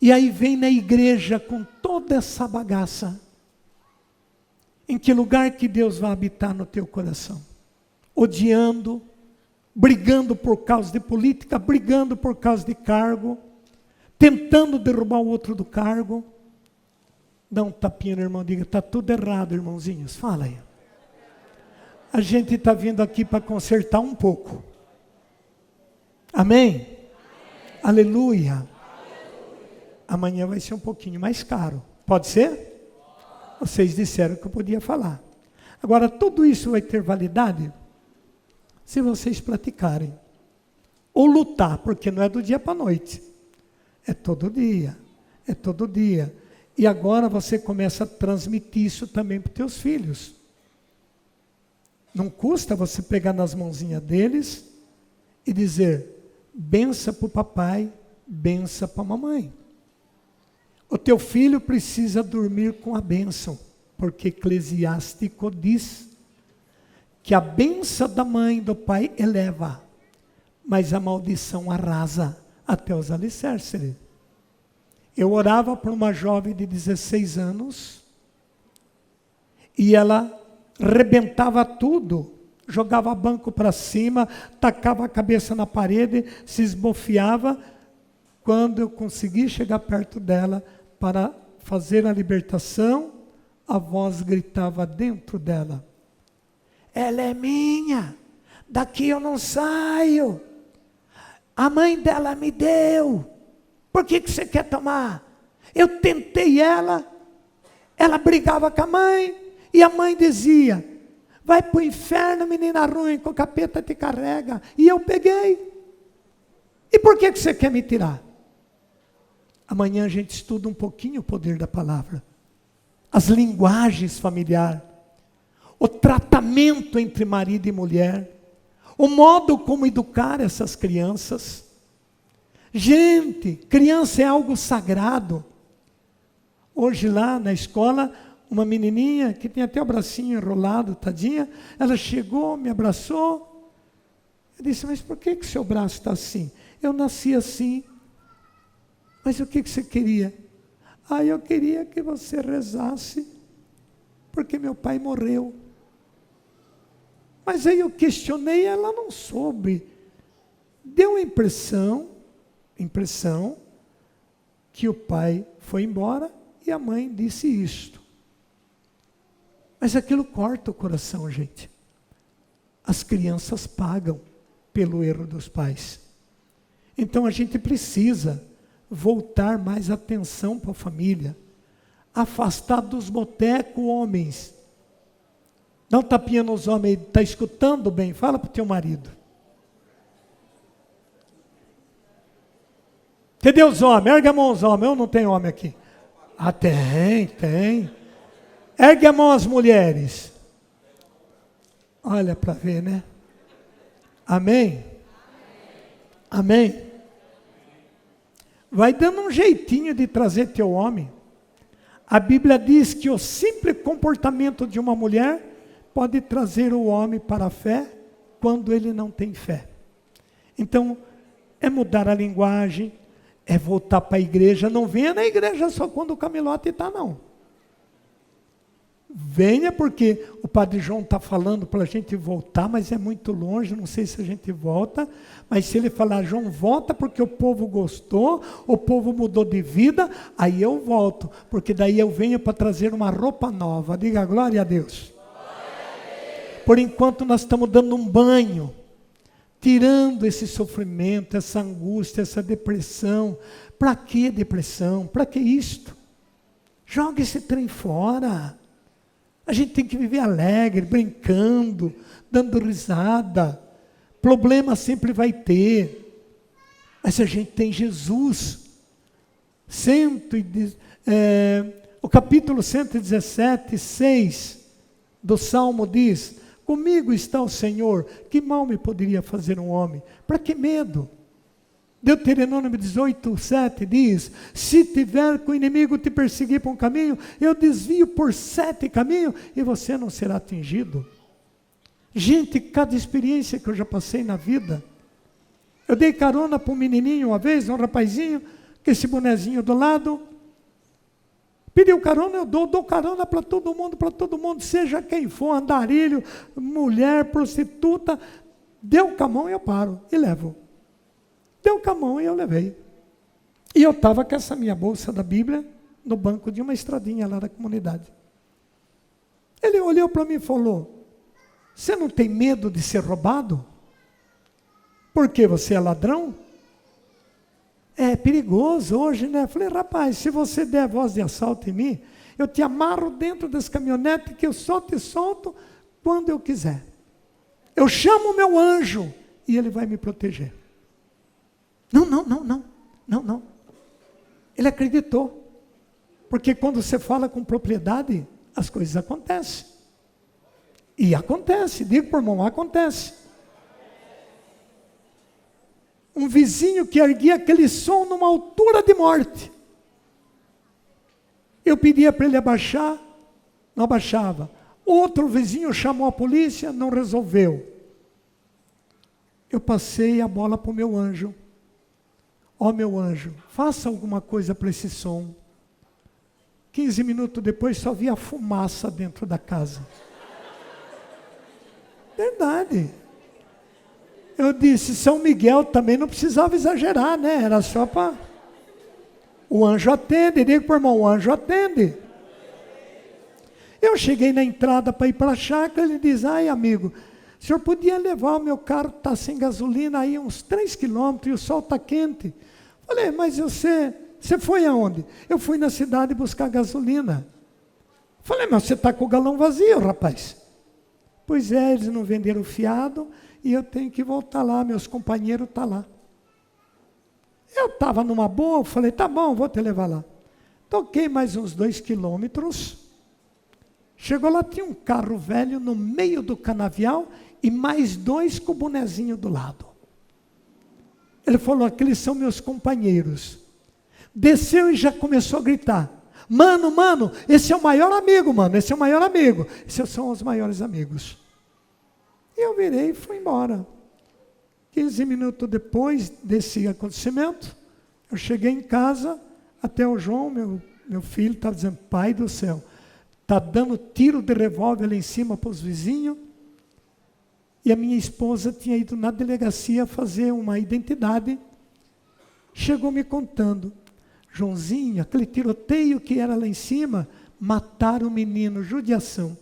A: E aí vem na igreja com toda essa bagaça. Em que lugar que Deus vai habitar no teu coração? Odiando, brigando por causa de política, brigando por causa de cargo, tentando derrubar o outro do cargo. Dá um tapinha no irmão, diga, está tudo errado, irmãozinhos. Fala aí. A gente está vindo aqui para consertar um pouco. Amém? Amém. Aleluia. Amanhã vai ser um pouquinho mais caro. Pode ser? Vocês disseram que eu podia falar. Agora, tudo isso vai ter validade se vocês praticarem. Ou lutar, porque não é do dia para a noite. É todo dia. É todo dia. E agora você começa a transmitir isso também para os teus filhos. Não custa você pegar nas mãozinhas deles e dizer, bença para o papai, bença para a mamãe. O teu filho precisa dormir com a bênção, porque Eclesiástico diz que a bênção da mãe e do pai eleva, mas a maldição arrasa até os alicerces. Eu orava por uma jovem de 16 anos, e ela rebentava tudo, jogava banco para cima, tacava a cabeça na parede, se esbofiava. Quando eu consegui chegar perto dela para fazer a libertação, a voz gritava dentro dela, ela é minha, daqui eu não saio, a mãe dela me deu, por que você quer tomar? Eu tentei ela brigava com a mãe, e a mãe dizia, vai para o inferno, menina ruim, que o capeta te carrega. E eu peguei. E por que você quer me tirar? Amanhã a gente estuda um pouquinho o poder da palavra. As linguagens familiares. O tratamento entre marido e mulher. O modo como educar essas crianças. Gente, criança é algo sagrado. Hoje lá na escola, uma menininha que tem até o bracinho enrolado, tadinha, ela chegou, me abraçou. Eu disse, mas por que seu braço está assim? Eu nasci assim. Mas o que você queria? Eu queria que você rezasse, porque meu pai morreu. Mas aí eu questionei, ela não soube. Deu a impressão que o pai foi embora e a mãe disse isto. Mas aquilo corta o coração, gente. As crianças pagam pelo erro dos pais. Então a gente precisa voltar mais atenção para a família. Afastar dos botecos homens. Dá um tapinha nos homens, está escutando bem? Fala para o teu marido. Cadê os homens? Ergue a mão os homens. Eu não tenho homem aqui. Tem. Ergue a mão as mulheres. Olha para ver, né? Amém? Amém? Vai dando um jeitinho de trazer teu homem. A Bíblia diz que o simples comportamento de uma mulher pode trazer o homem para a fé quando ele não tem fé. Então, é mudar a linguagem, é voltar para a igreja. Não venha na igreja só quando o camelote está, não. Venha porque o Padre João está falando para a gente voltar, mas é muito longe, não sei se a gente volta. Mas se ele falar, João, volta porque o povo gostou, o povo mudou de vida, aí eu volto. Porque daí eu venho para trazer uma roupa nova. Diga glória a Deus. Por enquanto nós estamos dando um banho, tirando esse sofrimento, essa angústia, essa depressão. Para que depressão? Para que isto? Joga esse trem fora. A gente tem que viver alegre, brincando, dando risada. Problema sempre vai ter. Mas a gente tem Jesus. O capítulo 117, 6 do Salmo diz, comigo está o Senhor, que mal me poderia fazer um homem? Para que medo? Deuteronômio 18, 7 diz, se tiver com o inimigo te perseguir por um caminho, eu desvio por 7 caminhos e você não será atingido. Gente, cada experiência que eu já passei na vida, eu dei carona para um menininho uma vez, um rapazinho, com esse bonezinho do lado. Pediu carona, eu dou carona para todo mundo, seja quem for, andarilho, mulher, prostituta. Deu com a mão e eu paro e levo. Deu com a mão e eu levei. E eu estava com essa minha bolsa da Bíblia no banco de uma estradinha lá da comunidade. Ele olhou para mim e falou: você não tem medo de ser roubado? Porque você é ladrão? É perigoso hoje, né? Eu falei: rapaz, se você der voz de assalto em mim, eu te amarro dentro das caminhonetes que eu só te solto quando eu quiser. Eu chamo o meu anjo e ele vai me proteger. Não. Ele acreditou. Porque quando você fala com propriedade, as coisas acontecem. E acontece, digo por irmão, acontece. Um vizinho que erguia aquele som numa altura de morte. Eu pedia para ele abaixar, não abaixava. Outro vizinho chamou a polícia, não resolveu. Eu passei a bola para o meu anjo. Ó meu anjo, faça alguma coisa para esse som. 15 minutos depois só via fumaça dentro da casa. Verdade. Eu disse, São Miguel também não precisava exagerar, né? Era só para... O anjo atende, diga para o irmão, o anjo atende. Eu cheguei na entrada para ir para a chácara, ele diz, ai amigo, o senhor podia levar o meu carro, está sem gasolina aí uns 3 quilômetros e o sol está quente. Falei, mas você foi aonde? Eu fui na cidade buscar gasolina. Falei, mas você está com o galão vazio, rapaz. Pois é, eles não venderam fiado e eu tenho que voltar lá, meus companheiros estão lá. Eu estava numa boa, falei, tá bom, vou te levar lá. Toquei mais uns 2 quilômetros. Chegou lá, tinha um carro velho no meio do canavial e mais 2 com o bonezinho do lado. Ele falou, aqueles são meus companheiros. Desceu e já começou a gritar. Mano, esse é o maior amigo, mano, esse é o maior amigo. Esses são os maiores amigos. E eu virei e fui embora. 15 minutos depois desse acontecimento, eu cheguei em casa, até o João, meu filho, estava dizendo, pai do céu, está dando tiro de revólver lá em cima para os vizinhos. E a minha esposa tinha ido na delegacia fazer uma identidade. Chegou me contando, Joãozinho, aquele tiroteio que era lá em cima, mataram o menino, judiação.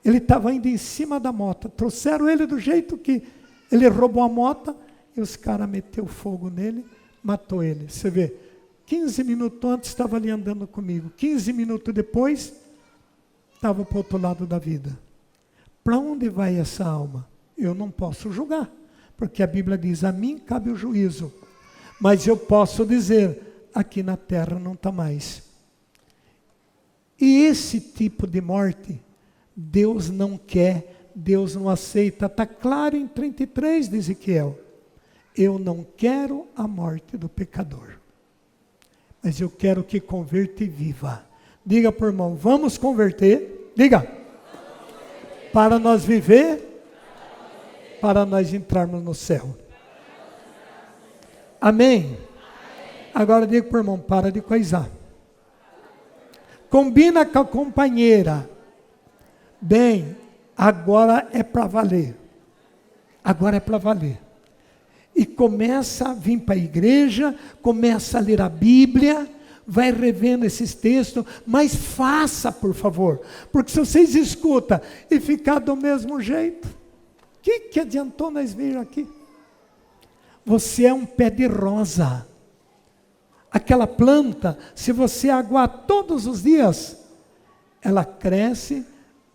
A: Ele estava indo em cima da moto, trouxeram ele do jeito que ele roubou a moto, e os caras meteram fogo nele, matou ele. Você vê, 15 minutos antes estava ali andando comigo, 15 minutos depois, estava para o outro lado da vida. Para onde vai essa alma? Eu não posso julgar, porque a Bíblia diz, a mim cabe o juízo, mas eu posso dizer, aqui na terra não está mais. E esse tipo de morte, Deus não quer, Deus não aceita. Está claro em 33 de Ezequiel. Eu não quero a morte do pecador, mas eu quero que converta e viva. Diga para o irmão, vamos converter. Diga. Para nós viver, para nós entrarmos no céu. Amém? Agora diga para o irmão, para de coisar. Combina com a companheira. Bem, agora é para valer. Agora é para valer. E começa a vir para a igreja, começa a ler a Bíblia, vai revendo esses textos, mas faça, por favor. Porque se vocês escutam e ficar do mesmo jeito, o que adiantou nós vir aqui? Você é um pé de rosa. Aquela planta, se você aguar todos os dias, ela cresce,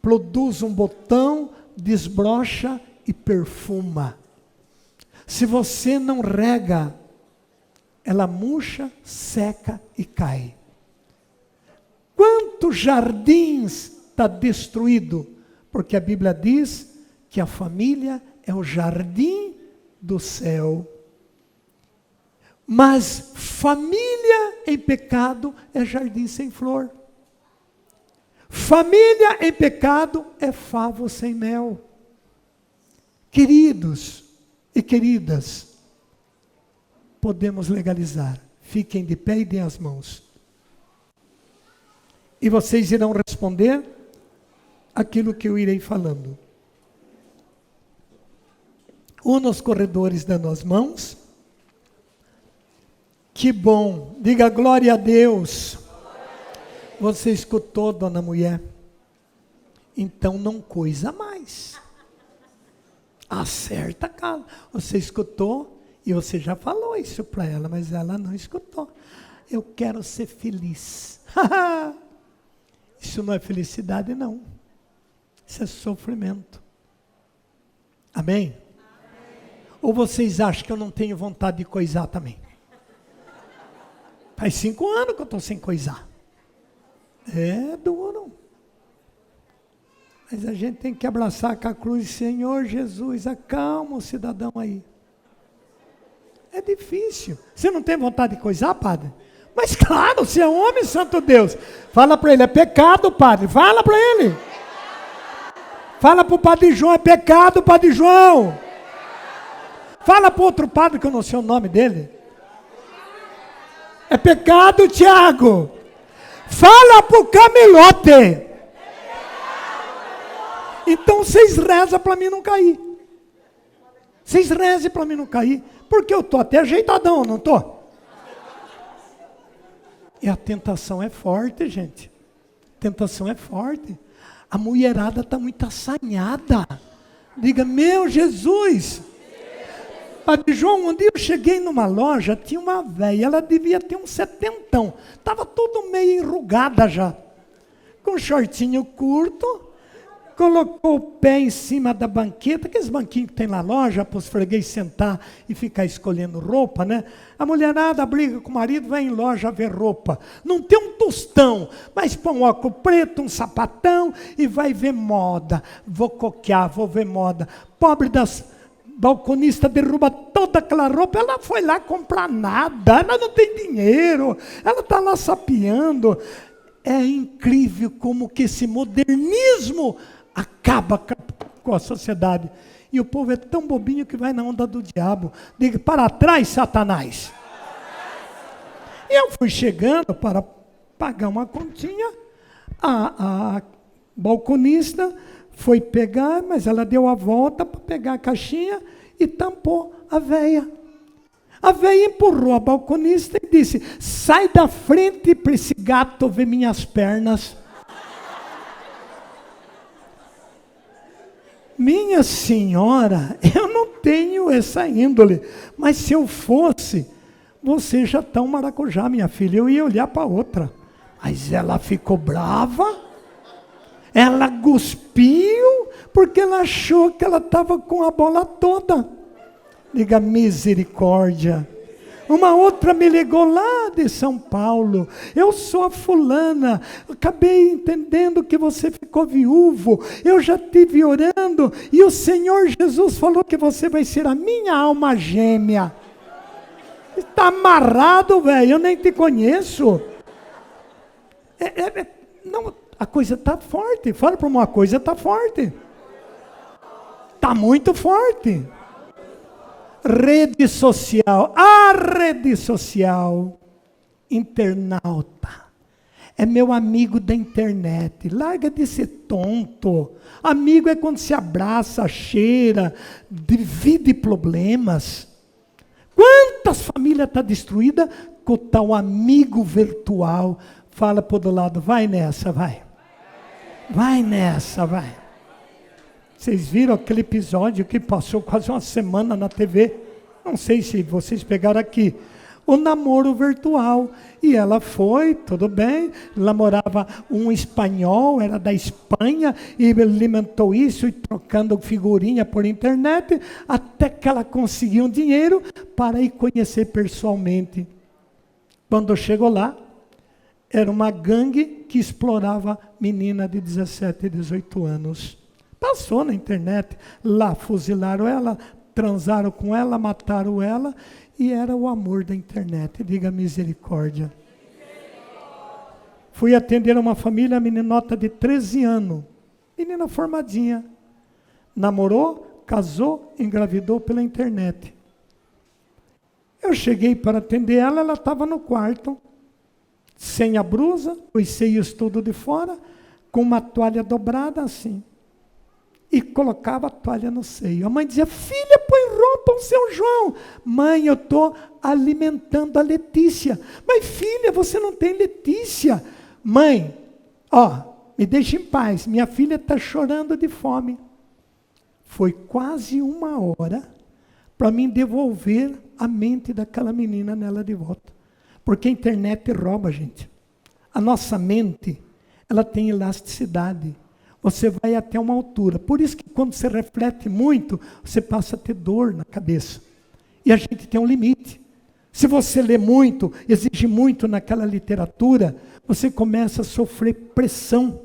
A: produz um botão, desbrocha e perfuma. Se você não rega, ela murcha, seca e cai. Quantos jardins está destruído? Porque a Bíblia diz que a família é o jardim do céu. Mas família em pecado é jardim sem flor. Família em pecado é favo sem mel. Queridos e queridas, podemos legalizar. Fiquem de pé e deem as mãos. E vocês irão responder aquilo que eu irei falando. Una os corredores dando as mãos. Que bom. Diga glória a Deus. Você escutou, dona mulher? Então não coisa mais. Acerta a casa. Você escutou e você já falou isso para ela, mas ela não escutou. Eu quero ser feliz. Isso não é felicidade, não. Isso é sofrimento. Amém? Ou vocês acham que eu não tenho vontade de coisar também? Faz 5 anos que eu estou sem coisar. É duro. Mas a gente tem que abraçar com a cruz. Senhor Jesus, acalma o cidadão aí. É difícil. Você não tem vontade de coisar, padre? Mas claro, você é homem, santo Deus. Fala para ele, é pecado, padre. Fala para ele. Fala para o padre João, é pecado, padre João. Fala para outro padre que eu não sei o nome dele. É pecado, Tiago. Fala para o Camilote. Então vocês rezam para mim não cair. Vocês rezem para mim não cair. Porque eu estou até ajeitadão, não estou? E a tentação é forte, gente. A tentação é forte. A mulherada está muito assanhada. Diga, meu Jesus. Padre João, um dia eu cheguei numa loja, tinha uma velha, ela devia ter uns 70. Estava tudo meio enrugada já. Com shortinho curto, colocou o pé em cima da banqueta, aqueles banquinhos que tem na loja, para os freguês sentar e ficar escolhendo roupa, né? A mulherada briga com o marido, vai em loja ver roupa. Não tem um tostão, mas põe um óculos preto, um sapatão e vai ver moda. Vou coquear, vou ver moda. Pobre das balconistas derruba toda aquela roupa, ela foi lá comprar nada, ela não tem dinheiro, ela está lá sapeando. É incrível como que esse modernismo acaba com a sociedade. E o povo é tão bobinho que vai na onda do diabo. Diga, para trás, Satanás. E eu fui chegando para pagar uma continha. A balconista foi pegar, mas ela deu a volta para pegar a caixinha e tampou a veia. A veia empurrou a balconista e disse, sai da frente para esse gato ver minhas pernas. Minha senhora, eu não tenho essa índole, mas se eu fosse, você já está um maracujá, minha filha, eu ia olhar para outra. Mas ela ficou brava, ela cuspiu, porque ela achou que ela estava com a bola toda. Diga misericórdia. Uma outra me ligou lá de São Paulo. Eu sou a fulana. Acabei entendendo que você ficou viúvo. Eu já estive orando. E o Senhor Jesus falou que você vai ser a minha alma gêmea. Está amarrado, velho. Eu nem te conheço. Não, a coisa está forte. Fala para uma coisa, está forte. Está muito forte. Rede social, a rede social, internauta, é meu amigo da internet, larga de ser tonto, amigo é quando se abraça, cheira, divide problemas. Quantas famílias estão destruídas com tal amigo virtual? Fala para o do lado, vai nessa, vai. Vai nessa, vai. Vocês viram aquele episódio que passou quase uma semana na TV? Não sei se vocês pegaram aqui. O namoro virtual. E ela foi, tudo bem, namorava um espanhol, era da Espanha, e alimentou isso, e trocando figurinha por internet, até que ela conseguiu um dinheiro para ir conhecer pessoalmente. Quando chegou lá, era uma gangue que explorava menina de 17 e 18 anos. Passou na internet, lá fuzilaram ela, transaram com ela, mataram ela, e era o amor da internet. Diga misericórdia. Fui atender uma família, meninota de 13 anos, menina formadinha, namorou, casou, engravidou pela internet. Eu cheguei para atender ela, ela estava no quarto, sem a blusa, os seios tudo de fora, com uma toalha dobrada assim. E colocava a toalha no seio. A mãe dizia, filha, põe roupa ao seu João. Mãe, eu estou alimentando a Letícia. Mas filha, você não tem Letícia. Mãe, me deixa em paz, minha filha está chorando de fome. Foi quase 1 hora para mim devolver a mente daquela menina nela de volta. Porque a internet rouba, gente. A nossa mente, ela tem elasticidade. Você vai até uma altura. Por isso que quando você reflete muito, você passa a ter dor na cabeça. E a gente tem um limite. Se você lê muito, exige muito naquela literatura, você começa a sofrer pressão.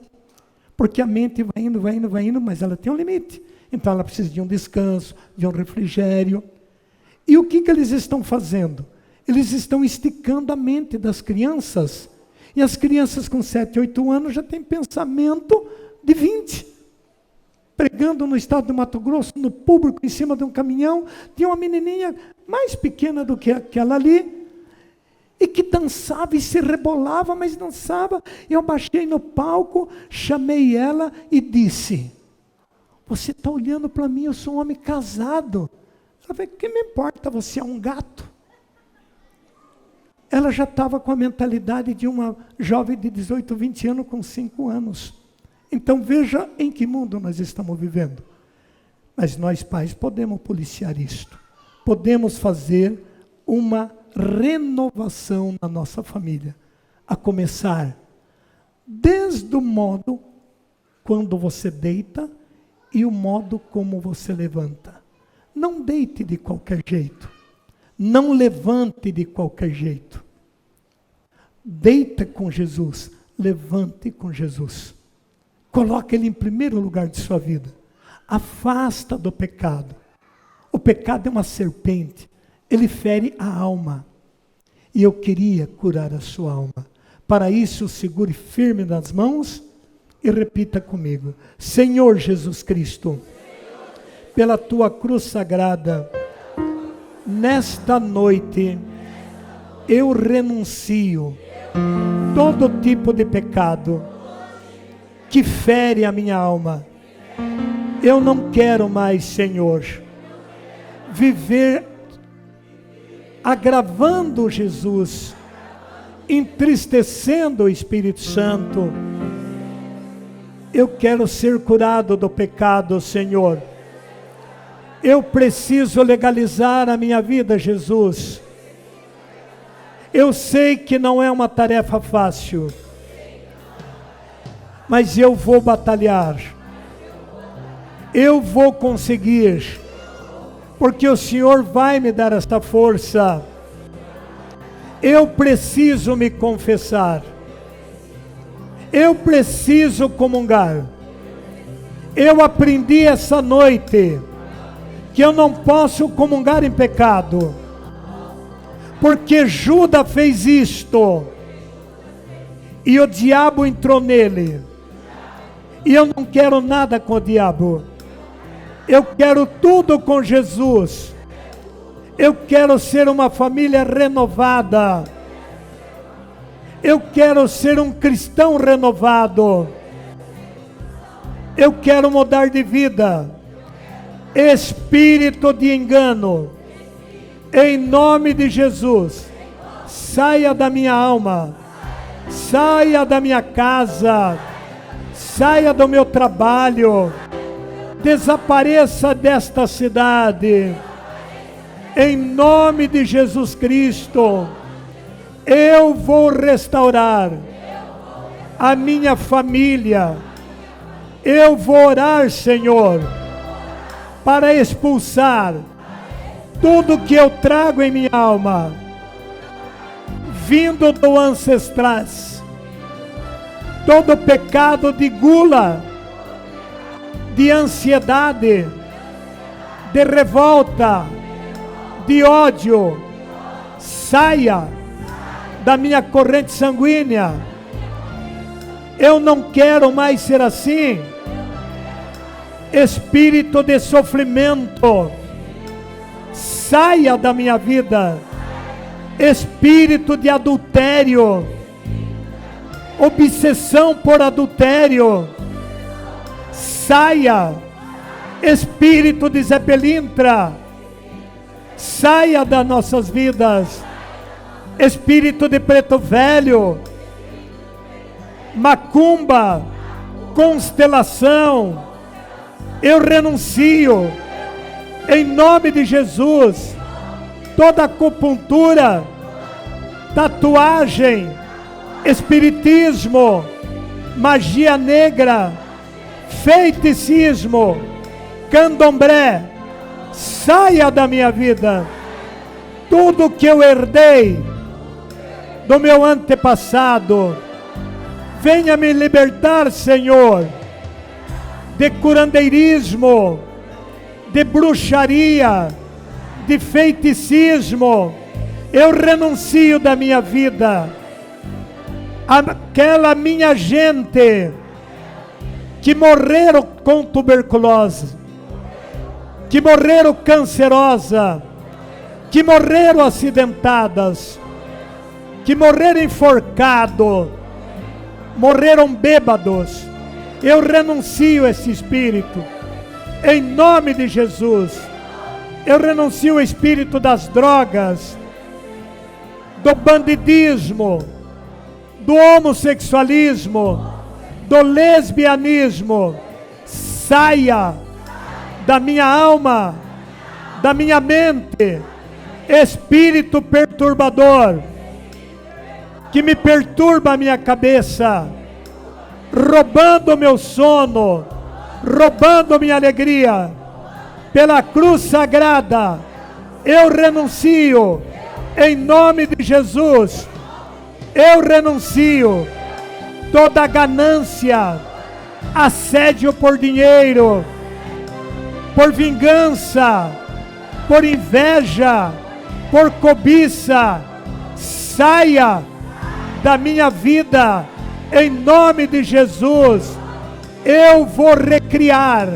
A: Porque a mente vai indo, mas ela tem um limite. Então ela precisa de um descanso, de um refrigério. E o que eles estão fazendo? Eles estão esticando a mente das crianças. E as crianças com 7, 8 anos já têm pensamento de 20. Pregando no estado do Mato Grosso, no público, em cima de um caminhão, tinha uma menininha mais pequena do que aquela ali, e que dançava e se rebolava, mas dançava. Eu baixei no palco, chamei ela e disse, você está olhando para mim, eu sou um homem casado. Ela falou, o que me importa, você é um gato. Ela já estava com a mentalidade de uma jovem de 18, 20 anos com 5 anos. Então veja em que mundo nós estamos vivendo. Mas nós pais podemos policiar isto. Podemos fazer uma renovação na nossa família. A começar desde o modo quando você deita e o modo como você levanta. Não deite de qualquer jeito. Não levante de qualquer jeito. Deita com Jesus. Levante com Jesus. Coloque Ele em primeiro lugar de sua vida. Afasta do pecado. O pecado é uma serpente. Ele fere a alma. E eu queria curar a sua alma. Para isso, segure firme nas mãos e repita comigo. Senhor Jesus Cristo, pela tua cruz sagrada, nesta noite, eu renuncio todo tipo de pecado que fere a minha alma. Eu não quero mais, Senhor, viver agravando Jesus, entristecendo o Espírito Santo. Eu quero ser curado do pecado, Senhor. Eu preciso legalizar a minha vida, Jesus. Eu sei que não é uma tarefa fácil, mas eu vou batalhar. Eu vou conseguir, porque o Senhor vai me dar esta força. Eu preciso me confessar. Eu preciso comungar. Eu aprendi essa noite que eu não posso comungar em pecado, porque Judas fez isto, e o diabo entrou nele, e eu não quero nada com o diabo, eu quero tudo com Jesus, eu quero ser uma família renovada, eu quero ser um cristão renovado, eu quero mudar de vida. Espírito de engano, em nome de Jesus, saia da minha alma, saia da minha casa, saia do meu trabalho, desapareça desta cidade, em nome de Jesus Cristo. Eu vou restaurar a minha família, eu vou orar, Senhor, para expulsar tudo que eu trago em minha alma, vindo do ancestrais, todo pecado de gula, de ansiedade, de revolta, de ódio, saia da minha corrente sanguínea. Eu não quero mais ser assim. Espírito de sofrimento, saia da minha vida, espírito de adultério, obsessão por adultério, saia. Espírito de Zé Pelintra, saia das nossas vidas. Espírito de preto velho, macumba, constelação, eu renuncio, em nome de Jesus. Toda acupuntura, tatuagem, espiritismo, magia negra, feiticismo, candomblé, saia da minha vida. Tudo que eu herdei do meu antepassado, venha me libertar, Senhor, de curandeirismo, de bruxaria, de feiticismo. Eu renuncio da minha vida. Aquela minha gente que morreram com tuberculose, que morreram cancerosa, que morreram acidentadas, que morreram enforcados, morreram bêbados. Eu renuncio a esse espírito, em nome de Jesus. Eu renuncio ao espírito das drogas, do bandidismo, do homossexualismo, do lesbianismo. Saia da minha alma, da minha mente, espírito perturbador, que me perturba a minha cabeça, roubando o meu sono, roubando minha alegria. Pela cruz sagrada, eu renuncio, em nome de Jesus. Eu renuncio toda ganância, assédio por dinheiro, por vingança, por inveja, por cobiça. Saia da minha vida, em nome de Jesus. Eu vou recriar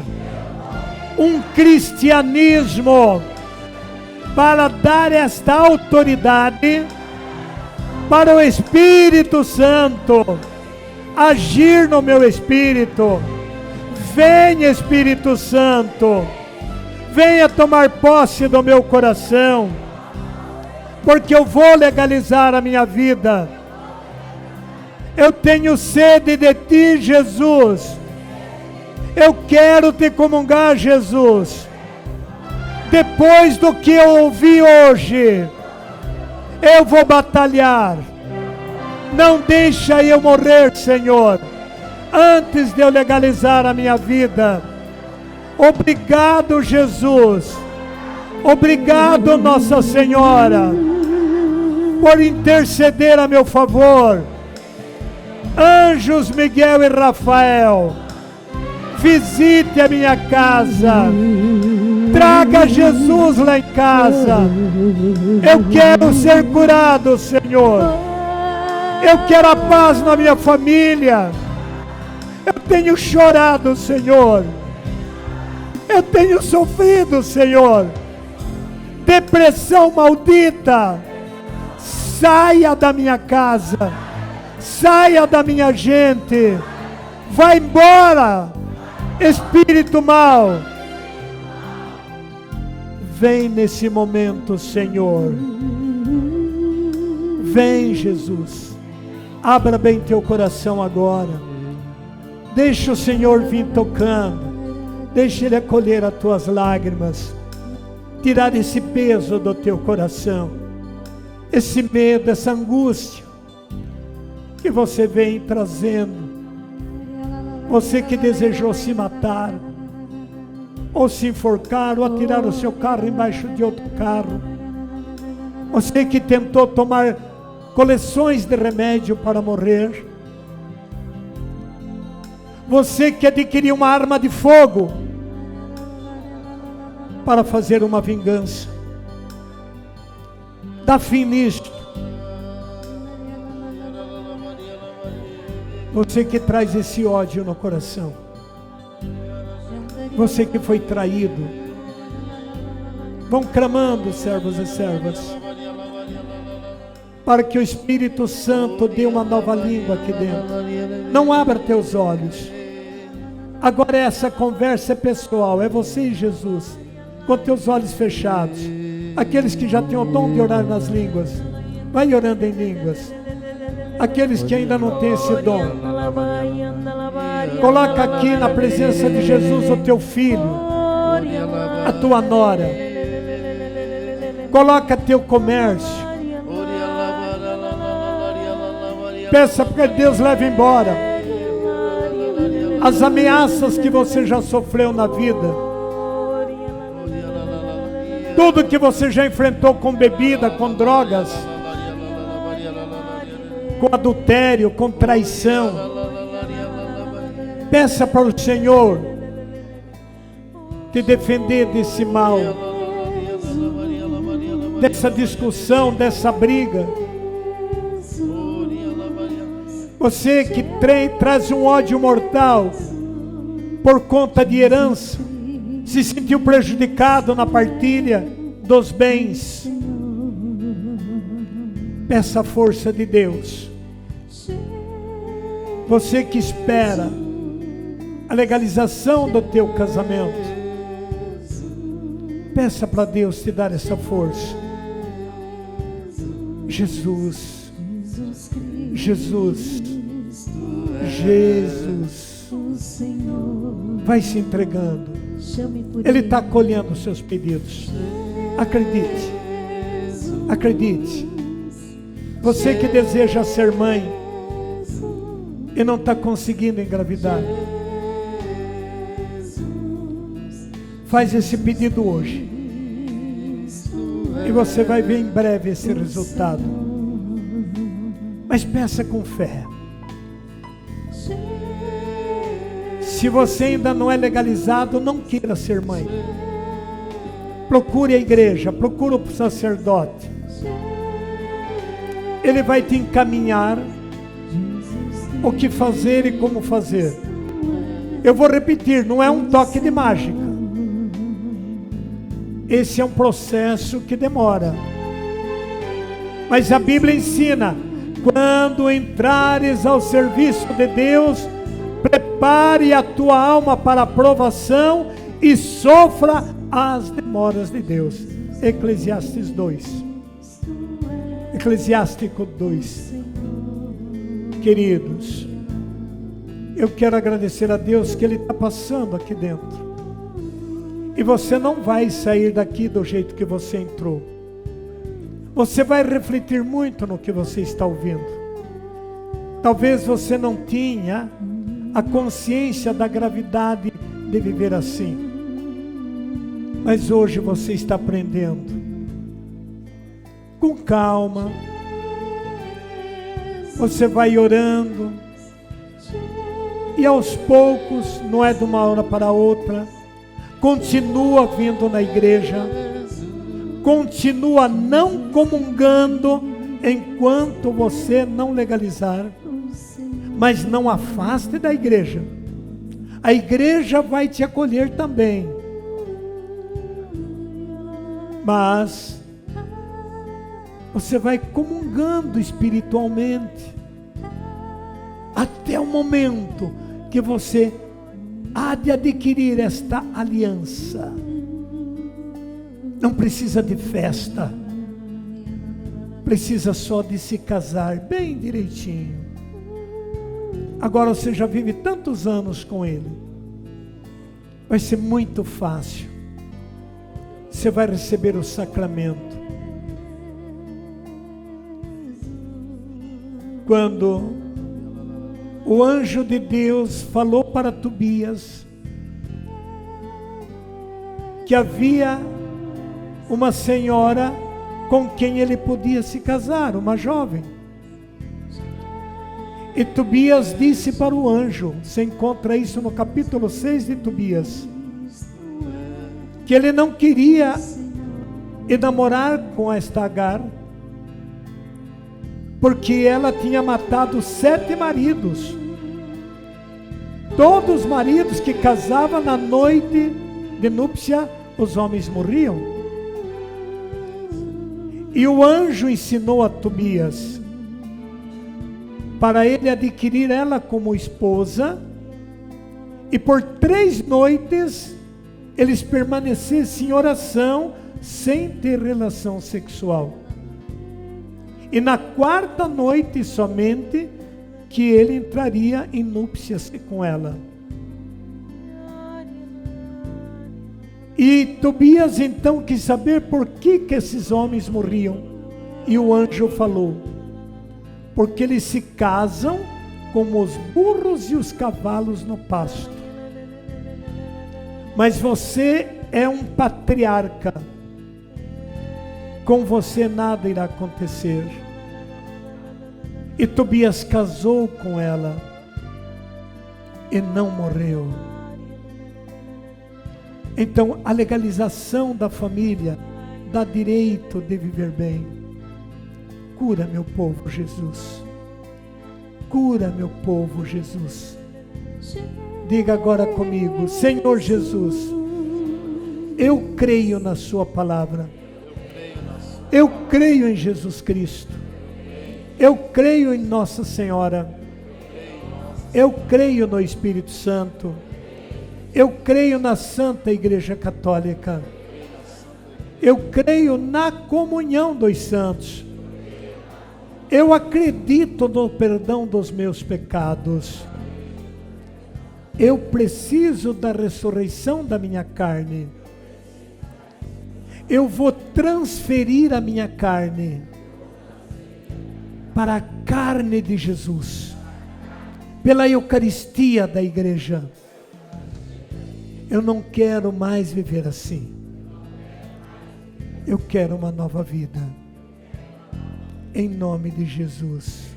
A: um cristianismo para dar esta autoridade para o Espírito Santo agir no meu espírito. Venha, Espírito Santo, venha tomar posse do meu coração, porque eu vou legalizar a minha vida. Eu tenho sede de Ti, Jesus. Eu quero Te comungar, Jesus. Depois do que eu ouvi hoje, eu vou batalhar. Não deixa eu morrer, Senhor, antes de eu legalizar a minha vida. Obrigado, Jesus. Obrigado, Nossa Senhora, por interceder a meu favor. Anjos Miguel e Rafael, visite a minha casa. Traga Jesus lá em casa. Eu quero ser curado, Senhor. Eu quero a paz na minha família. Eu tenho chorado, Senhor. Eu tenho sofrido, Senhor. Depressão maldita. Saia da minha casa. Saia da minha gente. Vai embora, espírito mau. Vem nesse momento, Senhor. Vem, Jesus. Abra bem teu coração agora. Deixa o Senhor vir tocando. Deixa Ele acolher as tuas lágrimas. Tirar esse peso do teu coração. Esse medo, essa angústia que você vem trazendo. Você que desejou se matar, ou se enforcar, ou atirar o seu carro embaixo de outro carro. Você que tentou tomar coleções de remédio para morrer. Você que adquiriu uma arma de fogo para fazer uma vingança. Dá fim nisto. Você que traz esse ódio no coração. Você que foi traído. Vão clamando, servos e servas. para que o Espírito Santo dê uma nova língua aqui dentro. Não abra teus olhos. Agora essa conversa é pessoal, é você e Jesus, com teus olhos fechados. Aqueles que já têm o dom de orar nas línguas, vai orando em línguas. Aqueles que ainda não têm esse dom, coloca aqui na presença de Jesus o teu filho, a tua nora. Coloca teu comércio. Peça para que Deus leve embora as ameaças que você já sofreu na vida. Tudo que você já enfrentou com bebida, com drogas, com adultério, com traição. Peça para o Senhor te defender desse mal, dessa discussão, dessa briga. Você que traz um ódio mortal por conta de herança, se sentiu prejudicado na partilha dos bens, peça a força de Deus. Você que espera a legalização do teu casamento, peça para Deus te dar essa força. Jesus, Jesus, Jesus, vai se entregando. Ele está acolhendo os seus pedidos. Acredite, acredite. Você que deseja ser mãe e não está conseguindo engravidar, faz esse pedido hoje e você vai ver em breve esse resultado. Mas peça com fé. Se você ainda não é legalizado, não queira ser mãe. Procure a igreja, procure o sacerdote. Ele vai te encaminhar o que fazer e como fazer. Eu vou repetir, não é um toque de mágica. Esse é um processo que demora. Mas a Bíblia ensina: quando entrares ao serviço de Deus, prepare a tua alma para a provação e sofra as demoras de Deus. Eclesiastes 2. Eclesiástico 2. Queridos, eu quero agradecer a Deus que Ele está passando aqui dentro. E você não vai sair daqui do jeito que você entrou. Você vai refletir muito no que você está ouvindo. Talvez você não tinha a consciência da gravidade de viver assim. Mas hoje você está aprendendo. Com calma. Você vai orando. E aos poucos, não é de uma hora para outra, continua vindo na igreja. Continua não comungando enquanto você não legalizar. Mas não afaste da igreja. A igreja vai te acolher também. Mas você vai comungando espiritualmente até o momento que você há de adquirir esta aliança. Não precisa de festa. Precisa só de se casar bem direitinho. Agora você já vive tantos anos com Ele. Vai ser muito fácil. Você vai receber o sacramento. Quando o anjo de Deus falou para Tobias que havia uma senhora com quem ele podia se casar, uma jovem. E Tobias disse para o anjo, você encontra isso no capítulo 6 de Tobias, que ele não queria enamorar com esta Agar, porque ela tinha matado 7 maridos. Todos os maridos que casavam na noite de núpcia, os homens morriam. E o anjo ensinou a Tobias para ele adquirir ela como esposa, e por 3 noites eles permanecessem em oração sem ter relação sexual. E na 4ª noite somente que ele entraria em núpcias com ela. E Tobias então quis saber por que esses homens morriam. E o anjo falou: porque eles se casam como os burros e os cavalos no pasto. Mas você é um patriarca. Com você nada irá acontecer. E Tobias casou com ela e não morreu. Então, a legalização da família dá direito de viver bem. Cura, meu povo, Jesus. Cura, meu povo, Jesus. Diga agora comigo: Senhor Jesus, eu creio na sua palavra. Eu creio em Jesus Cristo. Eu creio em Nossa Senhora. Eu creio no Espírito Santo. Eu creio na Santa Igreja Católica. Eu creio na comunhão dos santos. Eu acredito no perdão dos meus pecados. Eu preciso da ressurreição da minha carne. Eu vou transferir a minha carne para a carne de Jesus, pela Eucaristia da igreja. Eu não quero mais viver assim. Eu quero uma nova vida. Em nome de Jesus.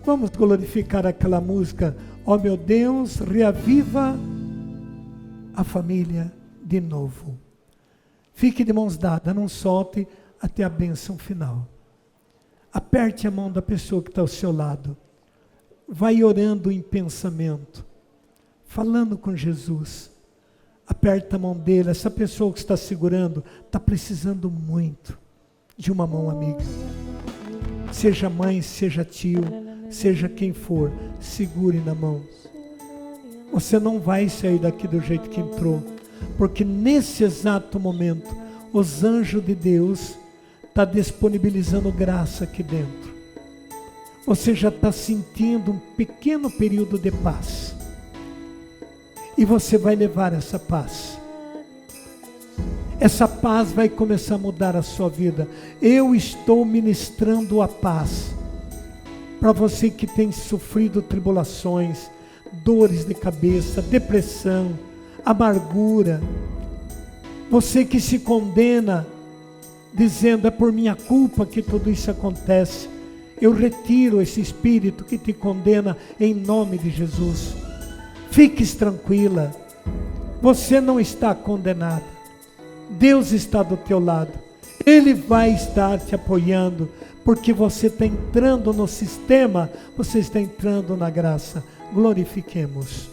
A: Vamos glorificar aquela música: ó meu Deus, reaviva a família de novo. Fique de mãos dadas, não solte até a bênção final. Aperte a mão da pessoa que está ao seu lado. Vai orando em pensamento, falando com Jesus. Aperta a mão dele. Essa pessoa que está segurando está precisando muito de uma mão amiga. Seja mãe, seja tio, seja quem for, segure na mão. Você não vai sair daqui do jeito que entrou, porque nesse exato momento os anjos de Deus estão disponibilizando graça aqui dentro. Você já está sentindo um pequeno período de paz, e você vai levar essa paz. Essa paz vai começar a mudar a sua vida. Eu estou ministrando a paz para você que tem sofrido tribulações, dores de cabeça, depressão, amargura. Você que se condena, dizendo: é por minha culpa que tudo isso acontece. Eu retiro esse espírito que te condena em nome de Jesus. Fiques tranquila. Você não está condenada. Deus está do teu lado. Ele vai estar te apoiando, porque você está entrando no sistema, você está entrando na graça. Glorifiquemos.